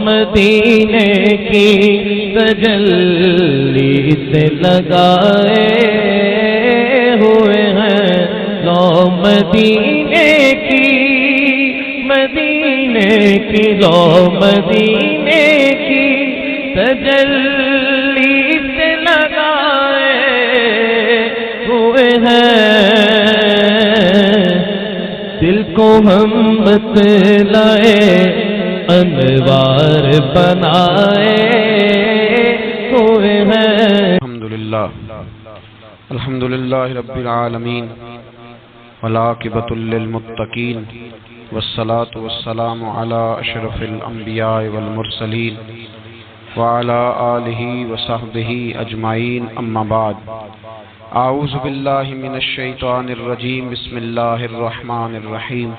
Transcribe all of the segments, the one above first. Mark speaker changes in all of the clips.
Speaker 1: مدینے کی تجلی سے لگائے ہوئے ہیں، لو مدینے کی لو مدینے کی تجلی سے لگائے ہوئے ہیں، دل کو ہم بتلائے انوار بنائے ہوئے ہیں۔
Speaker 2: الحمدللہ رب العالمین والعاقبۃ للمتقین والصلاة والسلام علی اشرف الانبیاء والمرسلین وعلی آلہ وصحبہ اجمعین، اما بعد، اعوذ باللہ من الشیطان الرجیم، بسم اللہ الرحمن الرحیم،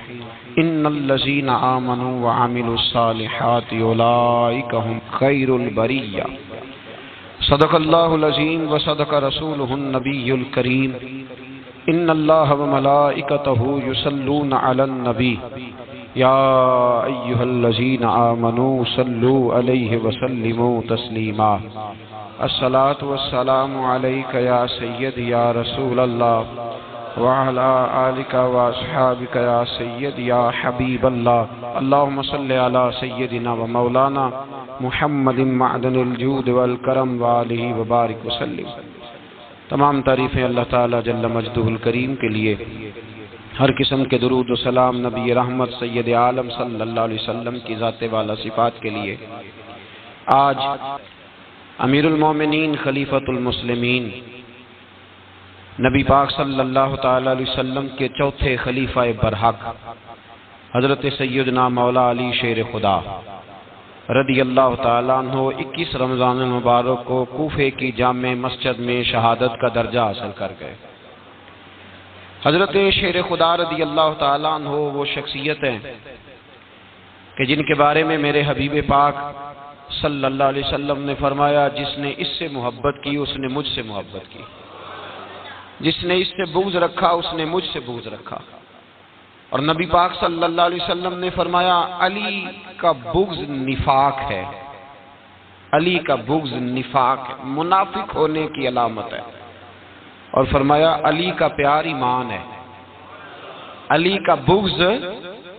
Speaker 2: ان الذین آمنوا وعملوا الصالحات اولئک هم خیر البریہ، صدق اللہ العظیم وصدق رسولہ النبی الکریم، ان اللہ وملائکتہ یصلون علی النبی یا ایہا الذین آمنوا صلوا علیہ وسلموا تسلیما، الصلاۃ والسلام علیک یا سید یا رسول اللہ وعلی آلک واصحابک یا سید یا حبیب اللہ، اللہم صل علی سیدنا و مولانا محمد معدن الجود والکرم وآلہ وبارک وسلم۔ تمام تعریفیں اللہ تعالیٰ جل مجدہ الکریم کے لیے، ہر قسم کے درود و سلام نبی رحمت سید عالم صلی اللہ علیہ وسلم کی ذات والا صفات کے لیے۔ آج امیر المومنین خلیفۃ المسلمین نبی پاک صلی اللہ تعالیٰ علیہ وسلم کے چوتھے خلیفہ برحق حضرت سیدنا مولا علی شیر خدا رضی اللہ تعالیٰ عنہ 21 رمضان المبارک کو کوفے کی جامع مسجد میں شہادت کا درجہ حاصل کر گئے۔ حضرت شیر خدا رضی اللہ تعالیٰ عنہ وہ شخصیت ہیں کہ جن کے بارے میں میرے حبیب پاک صلی اللہ علیہ وسلم نے فرمایا، جس نے اس سے محبت کی اس نے مجھ سے محبت کی، جس نے اس سے بغض رکھا اس نے مجھ سے بغض رکھا۔ اور نبی پاک صلی اللہ علیہ وسلم نے فرمایا، علی کا بغض نفاق ہے، علی کا بغض نفاق ہے، منافق ہونے کی علامت ہے۔ اور فرمایا علی کا پیار ایمان ہے، علی کا بغض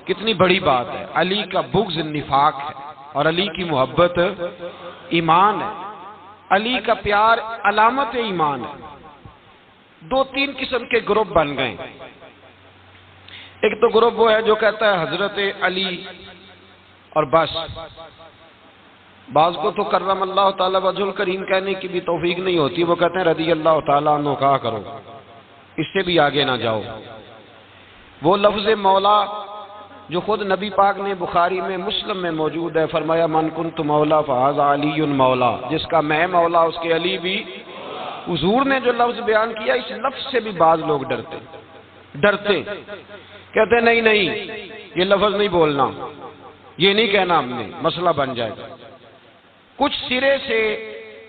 Speaker 2: کتنی بڑی بات ہے، علی کا بغض نفاق ہے اور علی کی محبت ایمان ہے، علی کا پیار علامت ایمان ہے۔ دو تین قسم کے گروپ بن گئے، ایک تو گروپ وہ ہے جو کہتا ہے حضرت علی اور بس، بعض کو تو کرم اللہ تعالیٰ وجہ الکریم کہنے کی بھی توفیق نہیں ہوتی، وہ کہتے ہیں رضی اللہ تعالیٰ عنہ کہا کرو، اس سے بھی آگے نہ جاؤ۔ وہ لفظ مولا جو خود نبی پاک نے بخاری میں مسلم میں موجود ہے، فرمایا من کنت مولا فہذا علی مولا، جس کا میں مولا اس کے علی بھی۔ حضور نے جو لفظ بیان کیا اس لفظ سے بھی بعض لوگ ڈرتے کہتے ہیں نہیں یہ لفظ نہیں بولنا، یہ نہیں کہنا، ہم نے مسئلہ بن جائے گا۔ کچھ سرے سے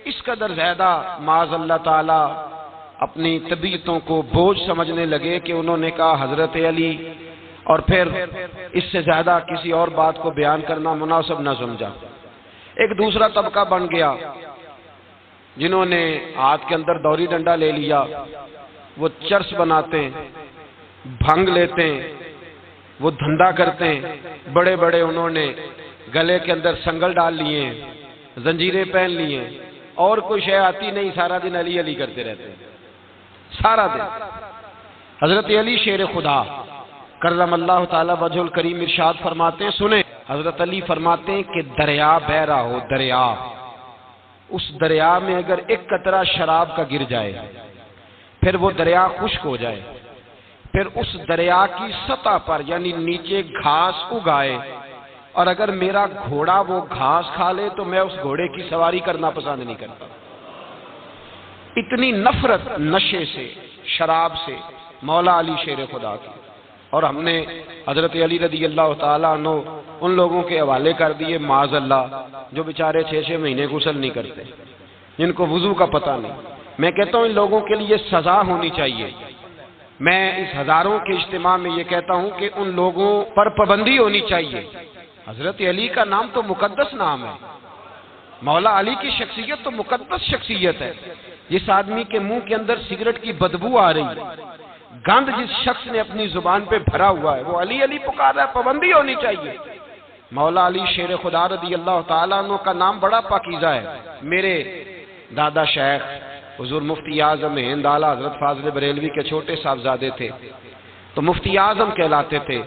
Speaker 2: اس قدر زیادہ معاذ اللہ تعالی اپنی طبیعتوں کو بوجھ سمجھنے لگے کہ انہوں نے کہا حضرت علی، اور پھر اس سے زیادہ کسی اور بات کو بیان کرنا مناسب نہ سمجھا۔ ایک دوسرا طبقہ بن گیا جنہوں نے ہاتھ کے اندر دوری ڈنڈا لے لیا، وہ چرس بناتے ہیں، بھنگ لیتے ہیں، وہ دھندا کرتے ہیں، بڑے بڑے انہوں نے گلے کے اندر سنگل ڈال لیے ہیں، زنجیریں پہن لی ہیں، اور کوئی شے آتی نہیں، سارا دن علی علی کرتے رہتے ہیں، سارا دن۔ حضرت علی شیر خدا کرم اللہ تعالی وجہ الکریم ارشاد فرماتے ہیں، سنیں، حضرت علی فرماتے ہیں کہ دریا بہ رہا ہو، دریا، اس دریا میں اگر ایک قطرہ شراب کا گر جائے، پھر وہ دریا خشک ہو جائے، پھر اس دریا کی سطح پر یعنی نیچے گھاس اگائے، اور اگر میرا گھوڑا وہ گھاس کھا لے تو میں اس گھوڑے کی سواری کرنا پسند نہیں کرتا۔ اتنی نفرت نشے سے، شراب سے مولا علی شیر خدا کی۔ اور ہم نے حضرت علی رضی اللہ تعالیٰ عنہ ان لوگوں کے حوالے کر دیے معاذ اللہ جو بیچارے 6 مہینے غسل نہیں کرتے، جن کو وضو کا پتہ نہیں۔ میں کہتا ہوں ان لوگوں کے لیے سزا ہونی چاہیے۔ میں اس ہزاروں کے اجتماع میں یہ کہتا ہوں کہ ان لوگوں پر پابندی ہونی چاہیے حضرت علی کا نام تو مقدس نام ہے، مولا علی کی شخصیت تو مقدس شخصیت ہے۔ جس آدمی کے منہ کے اندر سگریٹ کی بدبو آ رہی ہے، گند جس شخص نے اپنی زبان پہ بھرا ہوا ہے، وہ علی علی پکار رہا ہے، پابندی ہونی چاہیے۔ مولا علی شیر خدا رضی اللہ تعالیٰ عنہ کا نام بڑا پاکیزہ ہے۔ میرے دادا شیخ حضور مفتی اعظم ہند اعلیٰ حضرت فاضل بریلوی کے چھوٹے صاحبزادے تھے، تو مفتی اعظم کہلاتے تھے،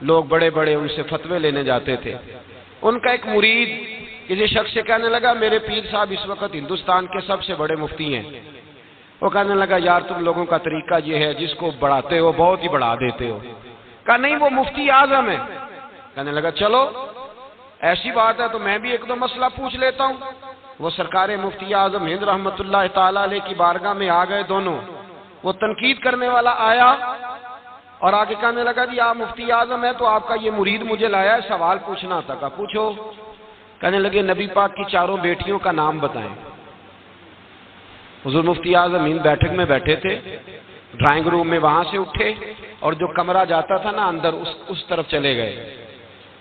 Speaker 2: لوگ بڑے بڑے ان سے فتوے لینے جاتے تھے۔ ان کا ایک مرید کسی شخص سے کہنے لگا میرے پیر صاحب اس وقت ہندوستان کے سب سے بڑے مفتی ہیں۔ وہ کہنے لگا یار تم لوگوں کا طریقہ یہ ہے جس کو بڑھاتے ہو بہت ہی بڑھا دیتے ہو۔ کہا نہیں وہ مفتی اعظم ہے۔ کہنے لگا چلو ایسی بات ہے تو میں بھی ایک دو مسئلہ پوچھ لیتا ہوں۔ وہ سرکار مفتی اعظم ہند رحمت اللہ تعالی علیہ کی بارگاہ میں آ گئے دونوں۔ وہ تنقید کرنے والا آیا اور آگے کہنے لگا جی آپ مفتی اعظم ہے تو آپ کا یہ مرید مجھے لایا ہے سوال پوچھنا تھا۔ کہا پوچھو۔ کہنے لگے نبی پاک کی چاروں بیٹیوں کا نام بتائیں۔ حضور مفتی اعظم ہند بیٹھک میں بیٹھے تھے، ڈرائنگ روم میں وہاں سے اٹھے اور جو کمرہ جاتا تھا نا اندر اس طرف چلے گئے۔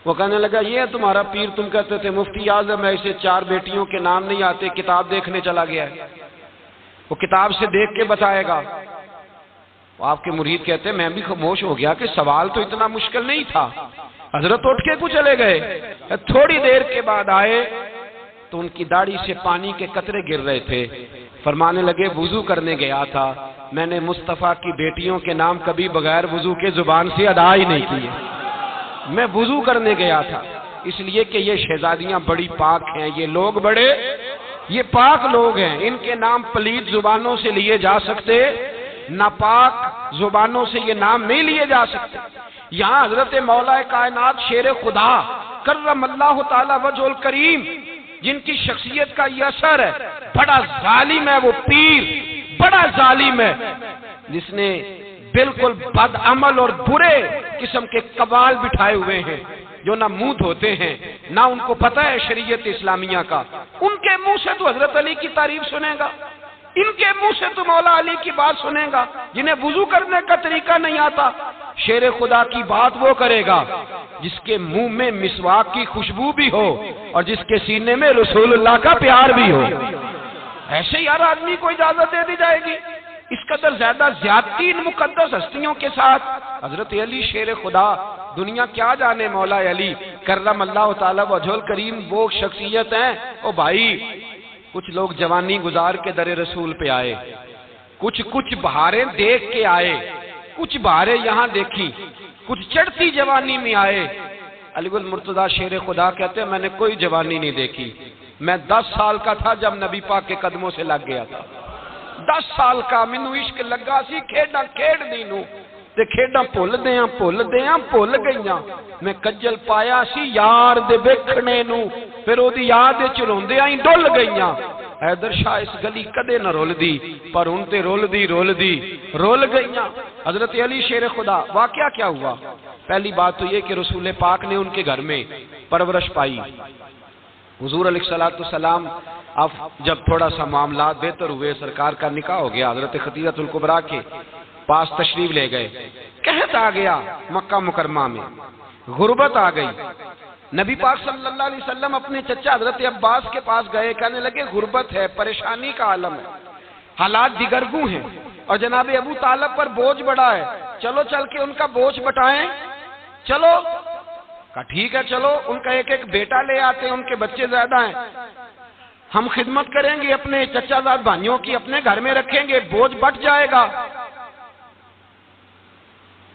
Speaker 2: وہ کہنے لگا یہ ہے تمہارا پیر، تم کہتے تھے مفتی اعظم ہے اسے چار بیٹیوں کے نام نہیں آتے، کتاب دیکھنے چلا گیا ہے، وہ کتاب سے دیکھ کے بتائے گا۔ آپ کے مرید کہتے ہیں میں بھی خاموش ہو گیا کہ سوال تو اتنا مشکل نہیں تھا۔ حضرت اٹھ کے کو چلے گئے، تھوڑی دیر کے بعد آئے تو ان کی داڑھی سے پانی کے قطرے گر رہے تھے۔ فرمانے لگے وضو کرنے گیا تھا، میں نے مصطفیٰ کی بیٹیوں کے نام کبھی بغیر وضو کے زبان سے ادا ہی نہیں کیے، میں وضو کرنے گیا تھا، اس لیے کہ یہ شہزادیاں بڑی پاک ہیں، یہ لوگ بڑے یہ پاک لوگ ہیں، ان کے نام پلید زبانوں سے لیے جا سکتے، ناپاک زبانوں سے یہ نام نہیں لیے جا سکتے۔ یہاں حضرت مولا کائنات شیر خدا کرم اللہ تعالی وجہ الکریم جن کی شخصیت کا یہ اثر ہے، بڑا ظالم ہے وہ پیر، بڑا ظالم ہے جس نے بالکل بد عمل اور برے قسم کے قبال بٹھائے ہوئے ہیں، جو نہ منہ دھوتے ہیں نہ ان کو پتہ ہے شریعت اسلامیہ کا۔ ان کے منہ سے تو حضرت علی کی تعریف سنے گا، ان کے منہ سے تو مولا علی کی بات سنے گا، جنہیں وضو کرنے کا طریقہ نہیں آتا۔ شیر خدا کی بات وہ کرے گا جس کے منہ میں مسواک کی خوشبو بھی ہو اور جس کے سینے میں رسول اللہ کا پیار بھی ہو۔ ایسے ہی ہر آدمی کو اجازت دے دی جائے گی؟ اس قدر زیادہ زیادتی ان مقدس ہستیوں کے ساتھ۔ حضرت علی شیر خدا، دنیا کیا جانے مولا علی کرم اللہ تعالی وجہ الکریم وہ شخصیت ہیں۔ او بھائی کچھ لوگ جوانی گزار کے در رسول پہ آئے، کچھ بہاریں دیکھ کے آئے، کچھ بہاریں یہاں دیکھی، کچھ چڑھتی جوانی میں آئے۔ علی گل مرتضیٰ شیر خدا کہتے ہیں میں نے کوئی جوانی نہیں دیکھی، میں 10 سال کا تھا جب نبی پاک کے قدموں سے لگ گیا تھا، 10 سال کا مینوں عشق لگا سی، کھیڈاں کھیڈ دی نوں تے کھیڈاں بھول گئیاں، میں کجل پایا سی یار دے ویکھنے نوں، پھر او دی یاد وچ روندیاں ہی ڈل گئیاں۔ حیدر شاہ اس گلی کدے نہ رول دی پر ان تے رول گئیاں۔ حضرت علی شیر خدا، واقعہ کیا ہوا؟ پہلی بات تو یہ کہ رسول پاک نے ان کے گھر میں پرورش پائی۔ حضور علیہ السلام اب جب تھوڑا سا معاملات بہتر ہوئے، سرکار کا نکاح ہو گیا، حضرت خدیجہ الکبریٰ کے پاس تشریف لے گئے۔ قحط آ گیا مکہ مکرمہ میں، غربت آ گئی۔ نبی پاک صلی اللہ علیہ وسلم اپنے چچا حضرت عباس کے پاس گئے، کہنے لگے غربت ہے، پریشانی کا عالم ہے، حالات دیگرگوں ہیں اور جناب ابو طالب پر بوجھ بڑا ہے، چلو چل کے ان کا بوجھ بٹائیں۔ چلو کہا ٹھیک ہے چلو، ان کا ایک بیٹا لے آتے ہیں، ان کے بچے زیادہ ہیں، ہم خدمت کریں گے اپنے چچا زاد بھائیوں کی، اپنے گھر میں رکھیں گے، بوجھ بٹ جائے گا۔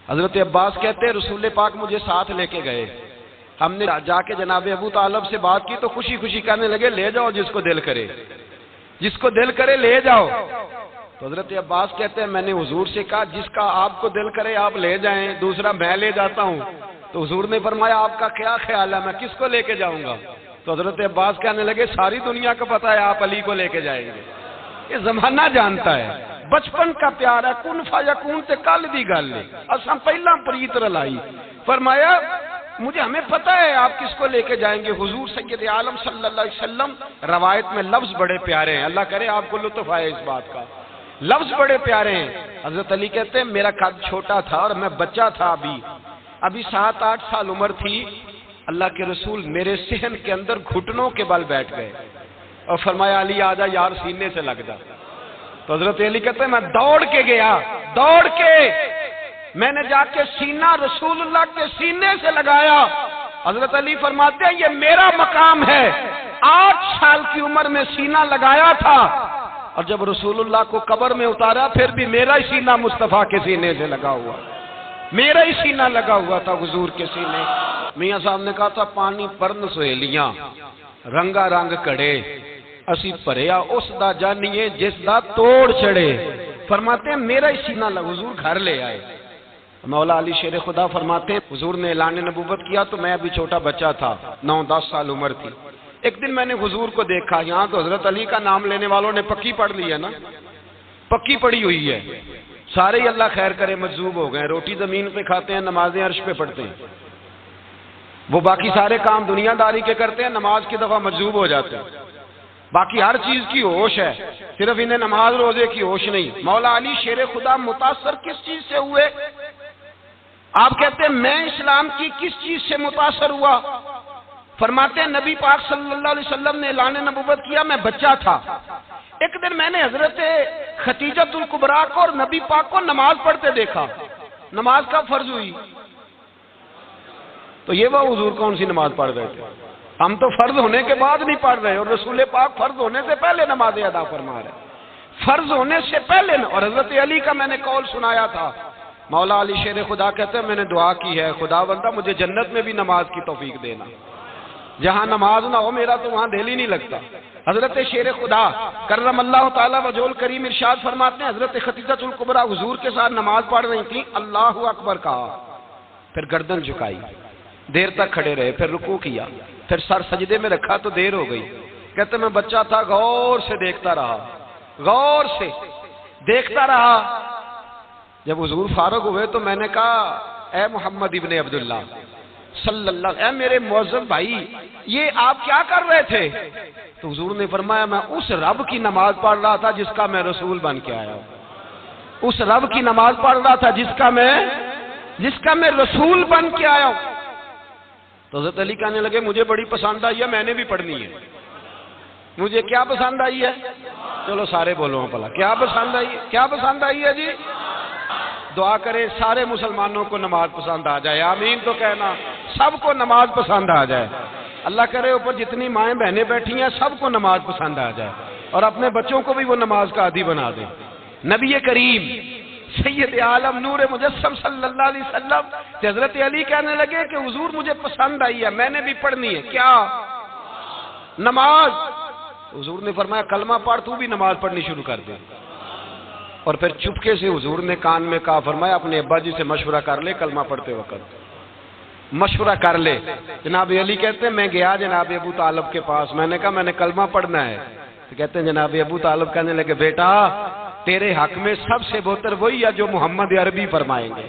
Speaker 2: حضرت عباس کہتے ہیں رسول پاک مجھے ساتھ لے کے گئے، ہم نے جا کے جناب ابو طالب سے بات کی تو خوشی خوشی کہنے لگے لے جاؤ جس کو دل کرے، جس کو دل کرے لے جاؤ۔ تو حضرت عباس کہتے ہیں میں نے حضور سے کہا جس کا آپ کو دل کرے آپ لے جائیں، دوسرا میں لے جاتا ہوں۔ تو حضور نے فرمایا آپ کا کیا خیال ہے میں کس کو لے کے جاؤں گا؟ تو حضرت عباس کہنے لگے ساری دنیا کو پتا ہے آپ علی کو لے کے جائیں گے، یہ زمانہ جانتا ہے، بچپن کا پیار ہے، کن فیکون تے کل دی گل ہے، اساں پہلا پریت رلائی۔ فرمایا مجھے ہمیں پتہ ہے آپ کس کو لے کے جائیں گے، حضور سید عالم صلی اللہ علیہ وسلم۔ روایت میں لفظ بڑے پیارے ہیں، اللہ کرے آپ کو لطف آئے اس بات کا، لفظ بڑے پیارے ہیں۔ حضرت علی کہتے ہیں میرا قد چھوٹا تھا اور میں بچہ تھا، ابھی 7-8 سال عمر تھی۔ اللہ کے رسول میرے صحن کے اندر گھٹنوں کے بل بیٹھ گئے اور فرمایا علی آجا یار سینے سے لگ جا. تو حضرت علی کہتے ہیں میں دوڑ کے گیا, دوڑ کے میں نے جا کے سینہ رسول اللہ کے سینے سے لگایا. حضرت علی فرماتے ہیں یہ میرا مقام ہے. 8 سال کی عمر میں سینہ لگایا تھا اور جب رسول اللہ کو قبر میں اتارا پھر بھی میرا ہی سینہ مصطفیٰ کے سینے سے لگا ہوا, میرا ہی سینہ لگا ہوا تھا حضور کے سینے. میاں صاحب نے کہا تھا پانی پرن سہیلیاں رنگا رنگ کڑے اسی پریا اس دا جانیے جس دا توڑ چڑے. فرماتے ہیں میرا ہی سینہ لگا. حضور گھر لے آئے. مولا علی شیر خدا فرماتے ہیں حضور نے اعلان نبوت کیا تو میں ابھی چھوٹا بچہ تھا, 9-10 سال عمر تھی. ایک دن میں نے حضور کو دیکھا, یہاں تو حضرت علی کا نام لینے والوں نے پکی پڑھ لی ہے نا, پکی پڑھی ہوئی ہے, سارے ہی اللہ خیر کرے مجذوب ہو گئے. روٹی زمین پہ کھاتے ہیں, نمازیں عرش پہ پڑھتے ہیں. وہ باقی سارے کام دنیا داری کے کرتے ہیں, نماز کی دفعہ مجذوب ہو جاتے ہیں. باقی ہر چیز کی ہوش ہے, صرف انہیں نماز روزے کی ہوش نہیں. مولا علی شیر خدا متاثر کس چیز سے ہوئے؟ آپ کہتے ہیں میں اسلام کی کس چیز سے متاثر ہوا؟ فرماتے ہیں نبی پاک صلی اللہ علیہ وسلم نے اعلان نبوت کیا, میں بچہ تھا. ایک دن میں نے حضرت خدیجۃ الکبریٰ کو اور نبی پاک کو نماز پڑھتے دیکھا. نماز کب فرض ہوئی؟ تو یہ وہ حضور کون سی نماز پڑھ رہے تھے؟ ہم تو فرض ہونے کے بعد نہیں پڑھ رہے, اور رسول پاک فرض ہونے سے پہلے نمازیں ادا فرما رہے, فرض ہونے سے پہلے. اور حضرت علی کا میں نے قول سنایا تھا. مولا علی شیر خدا کہتے ہیں میں نے دعا کی ہے خدا بندہ مجھے جنت میں بھی نماز کی توفیق دینا, جہاں نماز نہ ہو میرا تو وہاں دل ہی نہیں لگتا. حضرت شیر خدا کرم اللہ تعالیٰ وجہ الکریم ارشاد فرماتے ہیں حضرت خدیجۃ الکبریٰ حضور کے ساتھ نماز پڑھ رہی تھیں, اللہ اکبر کہا, پھر گردن جھکائی, دیر تک کھڑے رہے, پھر رکوع کیا, پھر سر سجدے میں رکھا تو دیر ہو گئی. کہتے میں بچہ تھا, غور سے دیکھتا رہا, غور سے دیکھتا رہا. جب حضور فارغ ہوئے تو میں نے کہا اے محمد ابن عبداللہ صلی اللہ, اے میرے معزز بھائی یہ آپ کیا کر رہے تھے؟ تو حضور نے فرمایا میں اس رب کی نماز پڑھ رہا تھا جس کا میں رسول بن کے آیا ہوں, اس رب کی نماز پڑھ رہا تھا جس کا میں رسول بن کے آیا ہوں. تو حضرت علی کہنے لگے مجھے بڑی پسند آئی ہے, میں نے بھی پڑھنی ہے. مجھے کیا پسند آئی ہے؟ چلو سارے بولو پلا, کیا پسند آئی ہے؟ کیا پسند آئی ہے جی؟ دعا کرے سارے مسلمانوں کو نماز پسند آ جائے, آمین تو کہنا, سب کو نماز پسند آ جائے. اللہ کرے اوپر جتنی مائیں بہنیں بیٹھی ہیں سب کو نماز پسند آ جائے, اور اپنے بچوں کو بھی وہ نماز کا عادی بنا دیں. نبی کریم سید عالم نور مجسم صلی اللہ علیہ وسلم حضرت علی کہنے لگے کہ حضور مجھے پسند آئی ہے, میں نے بھی پڑھنی ہے. کیا؟ نماز. حضور نے فرمایا کلمہ پڑھ, تو بھی نماز پڑھنی شروع کر دے. اور پھر چپکے سے حضور نے کان میں کہا, فرمایا اپنے ابا جی سے مشورہ کر لے کلمہ پڑھتے وقت, مشورہ کر لے. جناب علی کہتے ہیں میں گیا جناب ابو طالب کے پاس, میں نے کہا میں نے کلمہ پڑھنا ہے. تو کہتے ہیں جناب ابو طالب کہنے لگے بیٹا تیرے حق میں سب سے بہتر وہی ہے جو محمد عربی فرمائیں گے,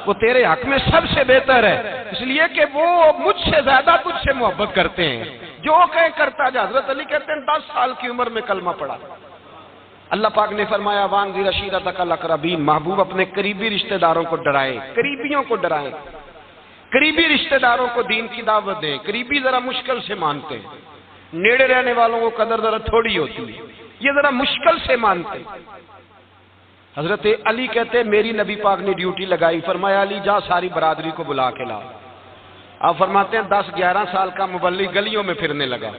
Speaker 2: وہ تیرے حق میں سب سے بہتر ہے, اس لیے کہ وہ مجھ سے زیادہ تجھ سے محبت کرتے ہیں, جو کہیں کرتا جا. حضرت علی کہتے ہیں 10 سال کی عمر میں کلمہ پڑھا. اللہ پاک نے فرمایا وانذر عشیرتک الاقربین, محبوب اپنے قریبی رشتہ داروں کو ڈرائیں, قریبیوں کو ڈرائیں, قریبی رشتہ داروں کو دین کی دعوت دیں. قریبی ذرا مشکل سے مانتے ہیں, نیڑے رہنے والوں کو قدر ذرا تھوڑی ہوتی ہے, یہ ذرا مشکل سے مانتے. حضرت علی کہتے ہیں میری نبی پاک نے ڈیوٹی لگائی, فرمایا علی جا ساری برادری کو بلا کے لا. آپ فرماتے ہیں 10-11 سال کا مبلغ گلیوں میں پھرنے لگا,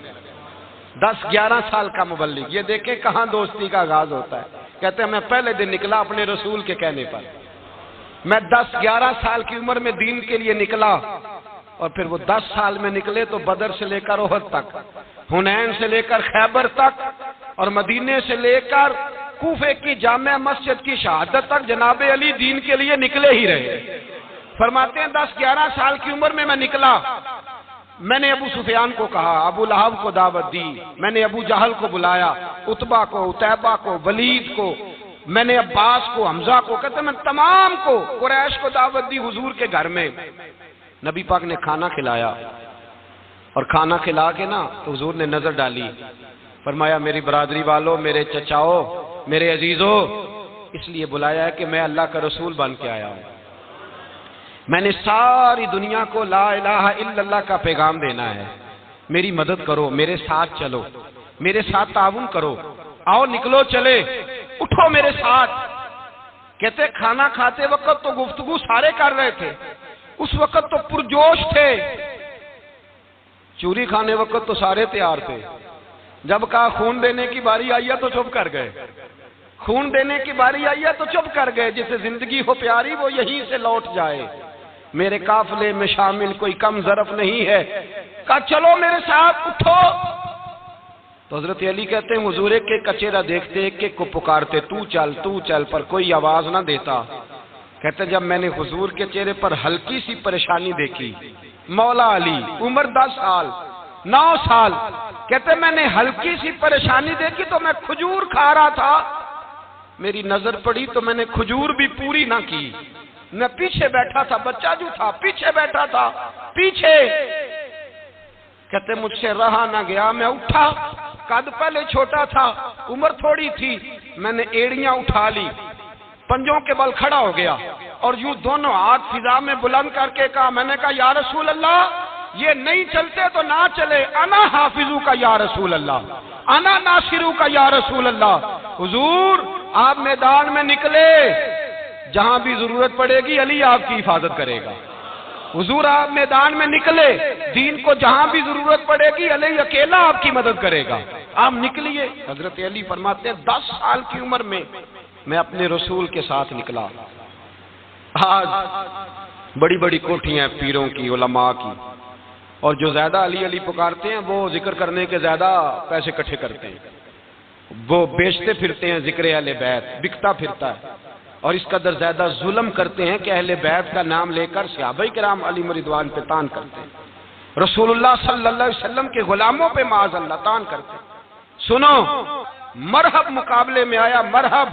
Speaker 2: 10-11 سال کا مبلغ. یہ دیکھیں کہاں دوستی کا آغاز ہوتا ہے. کہتے ہیں میں پہلے دن نکلا اپنے رسول کے کہنے پر, میں 10-11 سال کی عمر میں دین کے لیے نکلا, اور پھر وہ 10 سال میں نکلے تو بدر سے لے کر احد تک, حنین سے لے کر خیبر تک, اور مدینے سے لے کر کوفے کی جامع مسجد کی شہادت تک جناب علی دین کے لیے نکلے ہی رہے. فرماتے ہیں 10-11 سال کی عمر میں نکلا. میں نے ابو سفیان کو کہا, ابو لہب کو دعوت دی, میں نے ابو جہل کو بلایا, عتبہ کو, عتیبہ کو, ولید کو, میں نے عباس کو, حمزہ کو, کہتے میں تمام کو, قریش کو دعوت دی حضور کے گھر میں. نبی پاک نے کھانا کھلایا, اور کھانا کھلا کے نا تو حضور نے نظر ڈالی, فرمایا میری برادری والوں, میرے چچاؤ, میرے عزیزوں, اس لیے بلایا ہے کہ میں اللہ کا رسول بن کے آیا ہوں. میں نے ساری دنیا کو لا الہ الا اللہ کا پیغام دینا ہے، میری مدد کرو، میرے ساتھ چلو، میرے ساتھ تعاون کرو، آؤ نکلو چلے، اٹھو میرے ساتھ۔ کہتے کھانا کھاتے وقت تو گفتگو سارے کر رہے تھے، اس وقت تو پرجوش تھے، چوری کھانے وقت تو سارے تیار تھے، جب کہا خون دینے کی باری آئی ہے تو چپ کر گئے، خون دینے کی باری آئی ہے تو چپ کر گئے، جسے زندگی ہو پیاری وہ یہیں سے لوٹ جائے، میرے قافلے میں شامل کوئی کم ظرف نہیں ہے، کہا چلو میرے ساتھ اٹھو۔ تو حضرت علی کہتے ہیں حضور ایک ایک کا چہرہ دیکھتے، ایک ایک کو پکارتے، تو چل، پر کوئی آواز نہ دیتا۔ کہتے جب میں نے حضور کے چہرے پر ہلکی سی پریشانی دیکھی، مولا علی عمر 10 سال 9 سال، کہتے میں نے ہلکی سی پریشانی دیکھی تو میں کھجور کھا رہا تھا، میری نظر پڑی تو میں نے کھجور بھی پوری نہ کی، میں پیچھے بیٹھا تھا، بچہ جو تھا پیچھے بیٹھا تھا، پیچھے۔ کہتے مجھ سے رہا نہ گیا، میں اٹھا، قد پہلے چھوٹا تھا، عمر تھوڑی تھی، میں نے ایڑیاں اٹھا لی، پنجوں کے بل کھڑا ہو گیا اور یوں دونوں ہاتھ فضا میں بلند کر کے کہا، میں نے کہا یا رسول اللہ یہ نہیں چلتے تو نہ چلے، انا حافظو کا یا رسول اللہ، انا ناصرو کا یا رسول اللہ۔ حضور آپ میدان میں نکلے، جہاں بھی ضرورت پڑے گی علی آپ کی حفاظت کرے گا۔ حضور آپ میدان میں نکلے، دین کو جہاں بھی ضرورت پڑے گی علی اکیلا آپ کی مدد کرے گا، آپ نکلیے۔ حضرت علی فرماتے ہیں 10 سال کی عمر میں اپنے رسول کے ساتھ نکلا۔ آج بڑی بڑی کوٹھیاں پیروں کی، علماء کی، اور جو زیادہ علی علی پکارتے ہیں وہ ذکر کرنے کے زیادہ پیسے اکٹھے کرتے ہیں، وہ بیچتے پھرتے ہیں، ذکر اہل بیت بکتا پھرتا ہے، اور اس قدر زیادہ ظلم کرتے ہیں کہ اہل بیت کا نام لے کر صحابہ کرام علی رضوان پہ تان کرتے ہیں، رسول اللہ صلی اللہ علیہ وسلم کے غلاموں پہ معاذ اللہ تان کرتے ہیں۔ سنو، مرحب مقابلے میں آیا، مرحب۔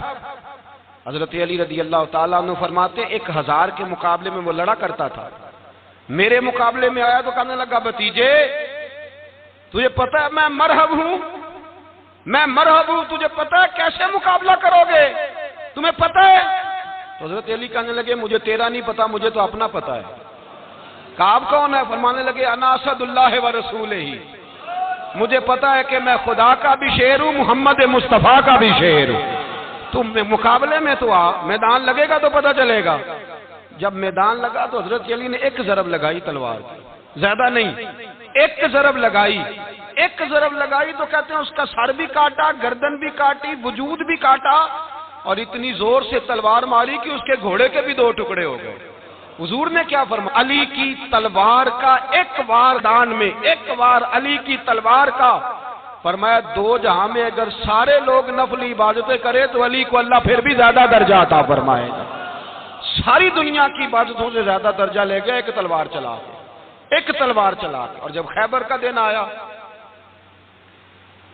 Speaker 2: حضرت علی رضی اللہ تعالیٰ عنہ فرماتے ہیں 1000 کے مقابلے میں وہ لڑا کرتا تھا، میرے مقابلے میں آیا تو کہنے لگا بھتیجے تجھے پتہ ہے میں مرحب ہوں، تجھے پتہ ہے کیسے مقابلہ کرو گے، تمہیں پتہ ہے؟ تو حضرت علی کہنے لگے مجھے تیرا نہیں پتا، مجھے تو اپنا پتا ہے۔ کہا آپ کون ہے؟ فرمانے لگے انا اسد اللہ و رسولہ، مجھے پتا ہے کہ میں خدا کا بھی شیر ہوں، محمد مصطفیٰ کا بھی شیر ہوں۔ تم مقابلے میں تو آ، میدان لگے گا تو پتہ چلے گا۔ جب میدان لگا تو حضرت علی نے ایک ضرب لگائی تلوار کی، زیادہ نہیں، ایک ضرب لگائی تو کہتے ہیں اس کا سر بھی کاٹا، گردن بھی کاٹی، وجود بھی کاٹا، اور اتنی زور سے تلوار ماری کہ اس کے گھوڑے کے بھی 2 ٹکڑے ہو گئے۔ حضور نے کیا فرمایا؟ علی کی تلوار کا ایک وار دان میں، ایک وار علی کی تلوار کا، فرمایا 2 جہاں میں اگر سارے لوگ نفلی عبادتیں کرے تو علی کو اللہ پھر بھی زیادہ درجہ عطا فرمائے گا۔ ساری دنیا کی عبادتوں سے زیادہ درجہ لے گیا ایک تلوار چلا کے۔ اور جب خیبر کا دن آیا،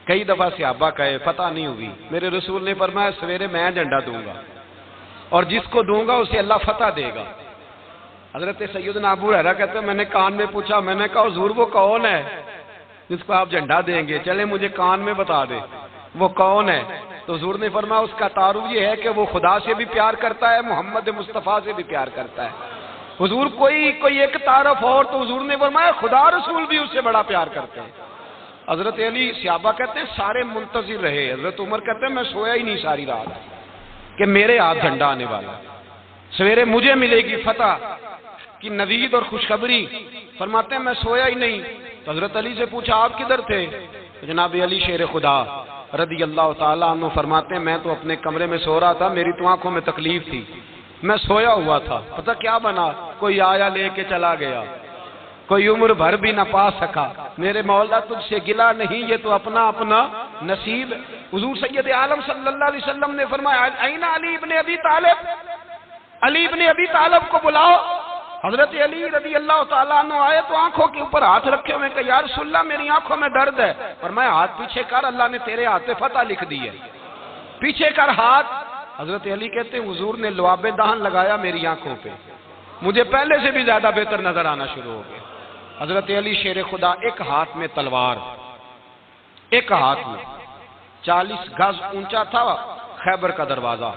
Speaker 2: کئی دفعہ صحابہ کہے فتح نہیں ہوئی، میرے رسول نے فرمایا سویرے میں جھنڈا دوں گا اور جس کو دوں گا اسے اللہ فتح دے گا۔ حضرت سیدنا ابو ہریرہ کہتے ہیں میں نے کان میں پوچھا، میں نے کہا حضور وہ کون ہے جس کو آپ جھنڈا دیں گے؟ چلے مجھے کان میں بتا دے وہ کون ہے۔ تو حضور نے فرمایا اس کا تعارف یہ ہے کہ وہ خدا سے بھی پیار کرتا ہے، محمد مصطفیٰ سے بھی پیار کرتا ہے۔ حضور کوئی ایک تعارف اور، تو حضور نے فرمایا خدا رسول بھی اس سے بڑا پیار کرتے ہیں۔ حضرت علی صحابہ کہتے ہیں سارے منتظر رہے، حضرت عمر کہتے ہیں میں سویا ہی نہیں ساری رات کہ میرے ہاتھ جھنڈا آنے والا، سویرے مجھے ملے گی فتح کی نوید اور خوشخبری۔ فرماتے ہیں میں سویا ہی نہیں۔ تو حضرت علی سے پوچھا آپ کدھر تھے؟ جناب علی شیر خدا رضی اللہ تعالیٰ عنہ فرماتے ہیں میں تو اپنے کمرے میں سو رہا تھا، میری تو آنکھوں میں تکلیف تھی، میں سویا ہوا تھا، پتہ کیا بنا، کوئی آیا لے کے چلا گیا، کوئی عمر بھر بھی نہ پا سکا، میرے مولا تجھ سے گلا نہیں، یہ تو اپنا نصیب۔ حضور سید عالم صلی اللہ علیہ وسلم نے فرمایا این علی ابن ابی طالب، علی ابن ابی طالب کو بلاؤ۔ حضرت علی رضی اللہ تعالیٰ عنہ آئے تو آنکھوں کے اوپر ہاتھ رکھے ہوئے کہ یا رسول اللہ میری آنکھوں میں درد ہے، فرمایا ہاتھ پیچھے کر، اللہ نے تیرے ہاتھ پہ فتح لکھ دی ہے، پیچھے کر ہاتھ۔ حضرت علی کہتے ہیں حضور نے لعاب دہن لگایا میری آنکھوں پہ، مجھے پہلے سے بھی زیادہ بہتر نظر آنا شروع ہو گیا۔ حضرت علی شیر خدا ایک ہاتھ میں تلوار، ایک ہاتھ میں 40 گز اونچا تھا خیبر کا دروازہ،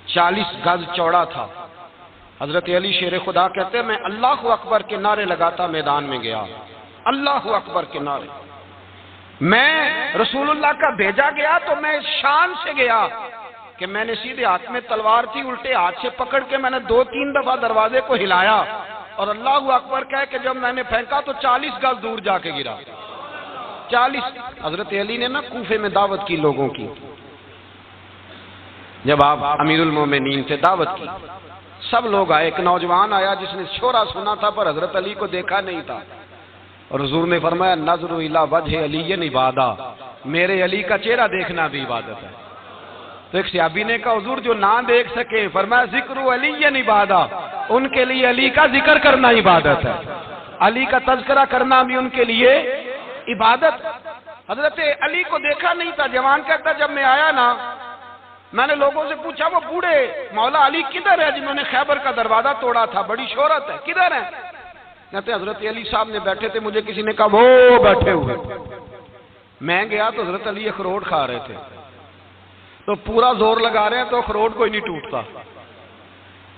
Speaker 2: 40 گز چوڑا تھا، حضرت علی شیر خدا کہتے ہیں میں اللہ اکبر کے نعرے لگاتا میدان میں گیا، اللہ اکبر کے نعرے. میں رسول اللہ کا بھیجا گیا تو میں شان سے گیا کہ میں نے سیدھے ہاتھ میں تلوار تھی، الٹے ہاتھ سے پکڑ کے میں نے 2-3 دفعہ دروازے کو ہلایا اور اللہ اکبر کہہ کہ جب میں نے پھینکا تو 40 گز دور جا کے گرا. 40. حضرت علی نے نا کوفے میں دعوت کی لوگوں کی، جب آپ امیر المومنین تھے دعوت کی، سب لوگ آئے. ایک نوجوان آیا جس نے شورا سنا تھا پر حضرت علی کو دیکھا نہیں تھا، اور حضور نے فرمایا نظر الی وجہ علی عبادہ، میرے علی کا چہرہ دیکھنا بھی عبادت ہے. تو ایک صحابی نے کہا حضور جو نہ دیکھ سکے، فرمایا ذکر علی عبادہ، ان کے لیے علی کا ذکر کرنا عبادت ہے، علی کا تذکرہ کرنا بھی ان کے لیے عبادت. حضرت علی کو دیکھا نہیں تھا. جوان کہتا جب میں آیا نا میں نے لوگوں سے پوچھا وہ بوڑھے مولا علی کدھر ہے جنہوں نے خیبر کا دروازہ توڑا تھا، بڑی شہرت ہے، کدھر ہے؟ کہتے حضرت علی صاحب نے بیٹھے تھے، مجھے کسی نے کہا وہ بیٹھے ہوئے. میں گیا تو حضرت علی اخروٹ کھا رہے تھے، تو پورا زور لگا رہے ہیں تو اخروٹ کوئی نہیں ٹوٹتا،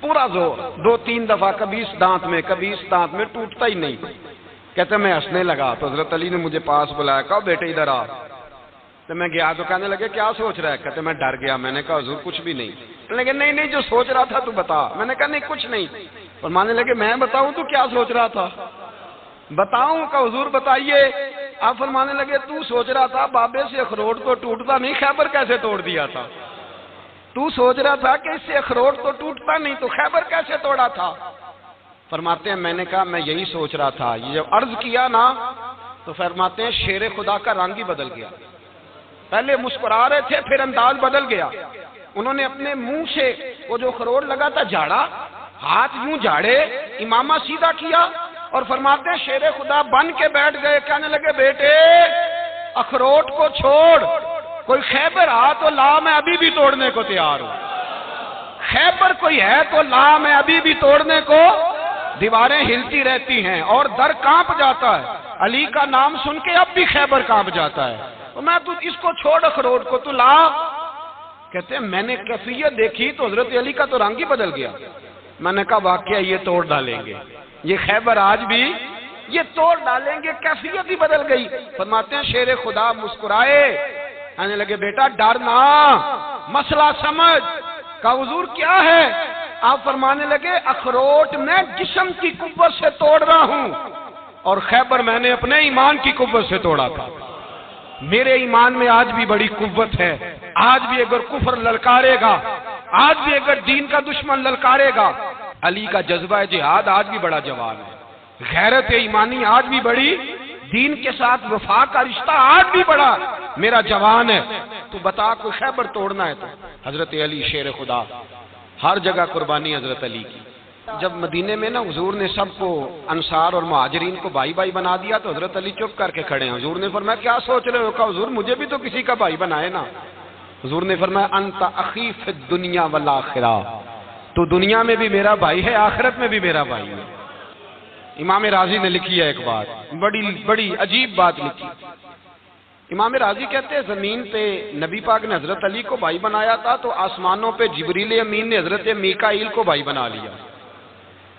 Speaker 2: پورا زور 2-3 دفعہ، کبھی اس دانت میں کبھی اس دانت میں، ٹوٹتا ہی نہیں. کہتے میں ہنسنے لگا تو حضرت علی نے مجھے پاس بلایا، کہا بیٹے ادھر آ. تو میں گیا تو کہنے لگے کیا سوچ رہا ہے؟ کہتے میں ڈر گیا. میں نے کہا حضور کچھ بھی نہیں. کہنے لگے نہیں جو سوچ رہا تھا تو بتا. میں نے کہا نہیں کچھ نہیں. فرمانے لگے میں بتاؤں تو کیا سوچ رہا تھا؟ بتاؤں؟ کہ حضور بتائیے. آپ فرمانے لگے تو سوچ رہا تھا بابے سے اخروٹ تو ٹوٹتا نہیں، خیبر کیسے توڑ دیا تھا؟ تو سوچ رہا تھا کہ اس سے اخروٹ تو ٹوٹتا نہیں تو خیبر کیسے توڑا تھا؟ فرماتے ہیں میں نے کہا میں یہی سوچ رہا تھا. یہ جب عرض کیا نا تو فرماتے ہیں شیر خدا کا رنگ ہی بدل گیا. پہلے مسکرا رہے تھے پھر انداز بدل گیا. انہوں نے اپنے منہ سے وہ جو اخروٹ لگا تھا جھاڑا، ہاتھ یوں جھاڑے، امامہ سیدھا کیا اور فرماتے ہیں شیر خدا بن کے بیٹھ گئے. کہنے لگے بیٹے اخروٹ کو چھوڑ، کوئی خیبر آ تو لا، میں ابھی بھی توڑنے کو تیار ہوں. خیبر کوئی ہے تو لا، میں ابھی بھی توڑنے کو. دیواریں ہلتی رہتی ہیں اور در کانپ جاتا ہے، علی کا نام سن کے اب بھی خیبر کانپ جاتا ہے. تو میں تو اس کو چھوڑ اخروٹ کو تو لا. کہتے ہیں میں نے کیفیت دیکھی تو حضرت علی کا تو رنگ ہی بدل گیا. میں نے کہا واقعہ یہ توڑ ڈالیں گے، یہ خیبر آج بھی یہ توڑ ڈالیں گے، کیفیت ہی بدل گئی. فرماتے ہیں شیر خدا مسکرائے، کہنے لگے بیٹا ڈرنا، مسئلہ سمجھ. کہا حضور کیا ہے؟ آپ فرمانے لگے اخروٹ میں جسم کی قوت سے توڑ رہا ہوں اور خیبر میں نے اپنے ایمان کی قوت سے توڑا تھا. میرے ایمان میں آج بھی بڑی قوت ہے. آج بھی اگر کفر للکارے گا، آج بھی اگر دین کا دشمن للکارے گا، علی کا جذبہ جہاد آج بھی بڑا جوان ہے. غیرت ایمانی آج بھی بڑی، دین کے ساتھ وفا کا رشتہ آج بھی بڑا میرا جوان ہے. تو بتا کوئی خیبر توڑنا ہے تو حضرت علی شیر خدا، ہر جگہ قربانی حضرت علی کی. جب مدینے میں نا حضور نے سب کو انصار اور مہاجرین کو بھائی بھائی بنا دیا تو حضرت علی چپ کر کے کھڑے ہیں. حضور نے فرمایا کیا سوچ رہے ہو؟ کہا حضور مجھے بھی تو کسی کا بھائی بنائے نا. حضور نے فرمایا انت اخی فی الدنیا والآخرہ، تو دنیا میں بھی میرا بھائی ہے، آخرت میں بھی میرا بھائی ہے. امام راضی نے لکھی ہے ایک بات، بڑی عجیب بات لکھی. امام راضی کہتے ہیں زمین پہ نبی پاک نے حضرت علی کو بھائی بنایا تھا تو آسمانوں پہ جبریل امین نے حضرت میکائیل کو بھائی بنا لیا.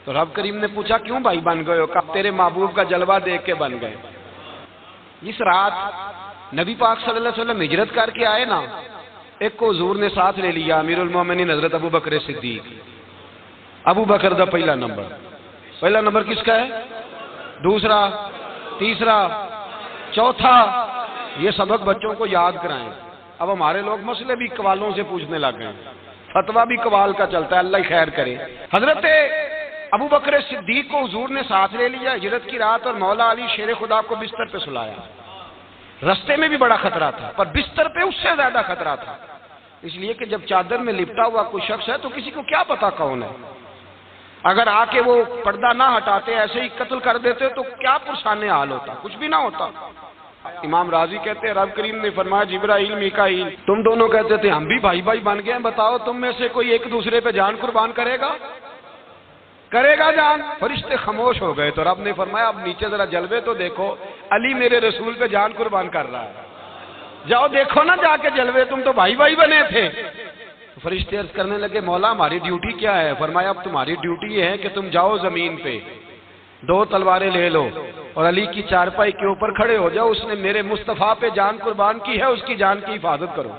Speaker 2: تو رب کریم نے پوچھا کیوں بھائی بن گئے ہو؟ کہا تیرے محبوب کا جلوہ دیکھ کے بن گئے. جس رات نبی پاک صلی اللہ علیہ وسلم ہجرت کر کے آئے نا، ایک کو حضور نے ساتھ لے لیا، امیر المومنین حضرت ابو بکر صدیق. ابو بکر دا پہلا نمبر کس کا ہے؟ دوسرا، تیسرا، چوتھا. یہ سبق بچوں کو یاد کرائیں. اب ہمارے لوگ مسئلے بھی قوالوں سے پوچھنے لگ گئے، فتویٰ بھی قوال کا چلتا ہے، اللہ ہی خیر کرے. حضرت ابو بکر صدیق کو حضور نے ساتھ لے لیا ہجرت کی رات اور مولا علی شیر خدا کو بستر پہ سلایا. رستے میں بھی بڑا خطرہ تھا پر بستر پہ اس سے زیادہ خطرہ تھا، اس لیے کہ جب چادر میں لپٹا ہوا کوئی شخص ہے تو کسی کو کیا پتا کون ہے. اگر آ کے وہ پردہ نہ ہٹاتے ایسے ہی قتل کر دیتے تو کیا پرسان حال ہوتا، کچھ بھی نہ ہوتا. امام راضی کہتے ہیں رب کریم نے فرمایا جبرائیل میکائیل تم دونوں کہتے تھے ہم بھی بھائی بھائی بن گئے ہیں، بتاؤ تم میں سے کوئی ایک دوسرے پہ جان قربان کرے گا جان؟ فرشتے خاموش ہو گئے تو رب نے فرمایا اب نیچے ذرا جلوے تو دیکھو، علی میرے رسول پہ جان قربان کر رہا ہے. جاؤ دیکھو نا جا کے جلوے، تم تو بھائی بھائی بنے تھے. فرشتے عرض کرنے لگے مولا ہماری ڈیوٹی کیا ہے؟ فرمایا اب تمہاری ڈیوٹی یہ ہے کہ تم جاؤ زمین پہ 2 تلواریں لے لو اور علی کی چارپائی کے اوپر کھڑے ہو جاؤ، اس نے میرے مصطفیٰ پہ جان قربان کی ہے، اس کی جان کی حفاظت کرو۔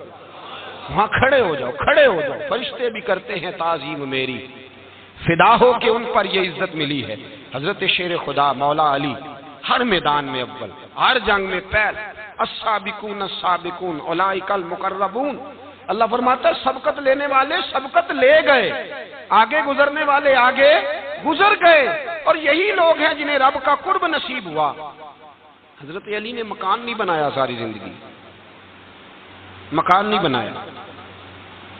Speaker 2: وہاں کھڑے ہو جاؤ، کھڑے ہو جاؤ۔ فرشتے بھی کرتے ہیں تعظیم میری، فدا ہو کہ ان پر یہ عزت ملی ہے۔ حضرت شیر خدا مولا علی ہر میدان میں اول، ہر جنگ میں پہل، السابقون السابقون اولئک المقربون۔ اللہ فرماتا ہے سبقت لینے والے سبقت لے گئے، آگے گزرنے والے آگے گزر گئے، اور یہی لوگ ہیں جنہیں رب کا قرب نصیب ہوا۔ حضرت علی نے مکان نہیں بنایا ساری زندگی، مکان نہیں بنایا،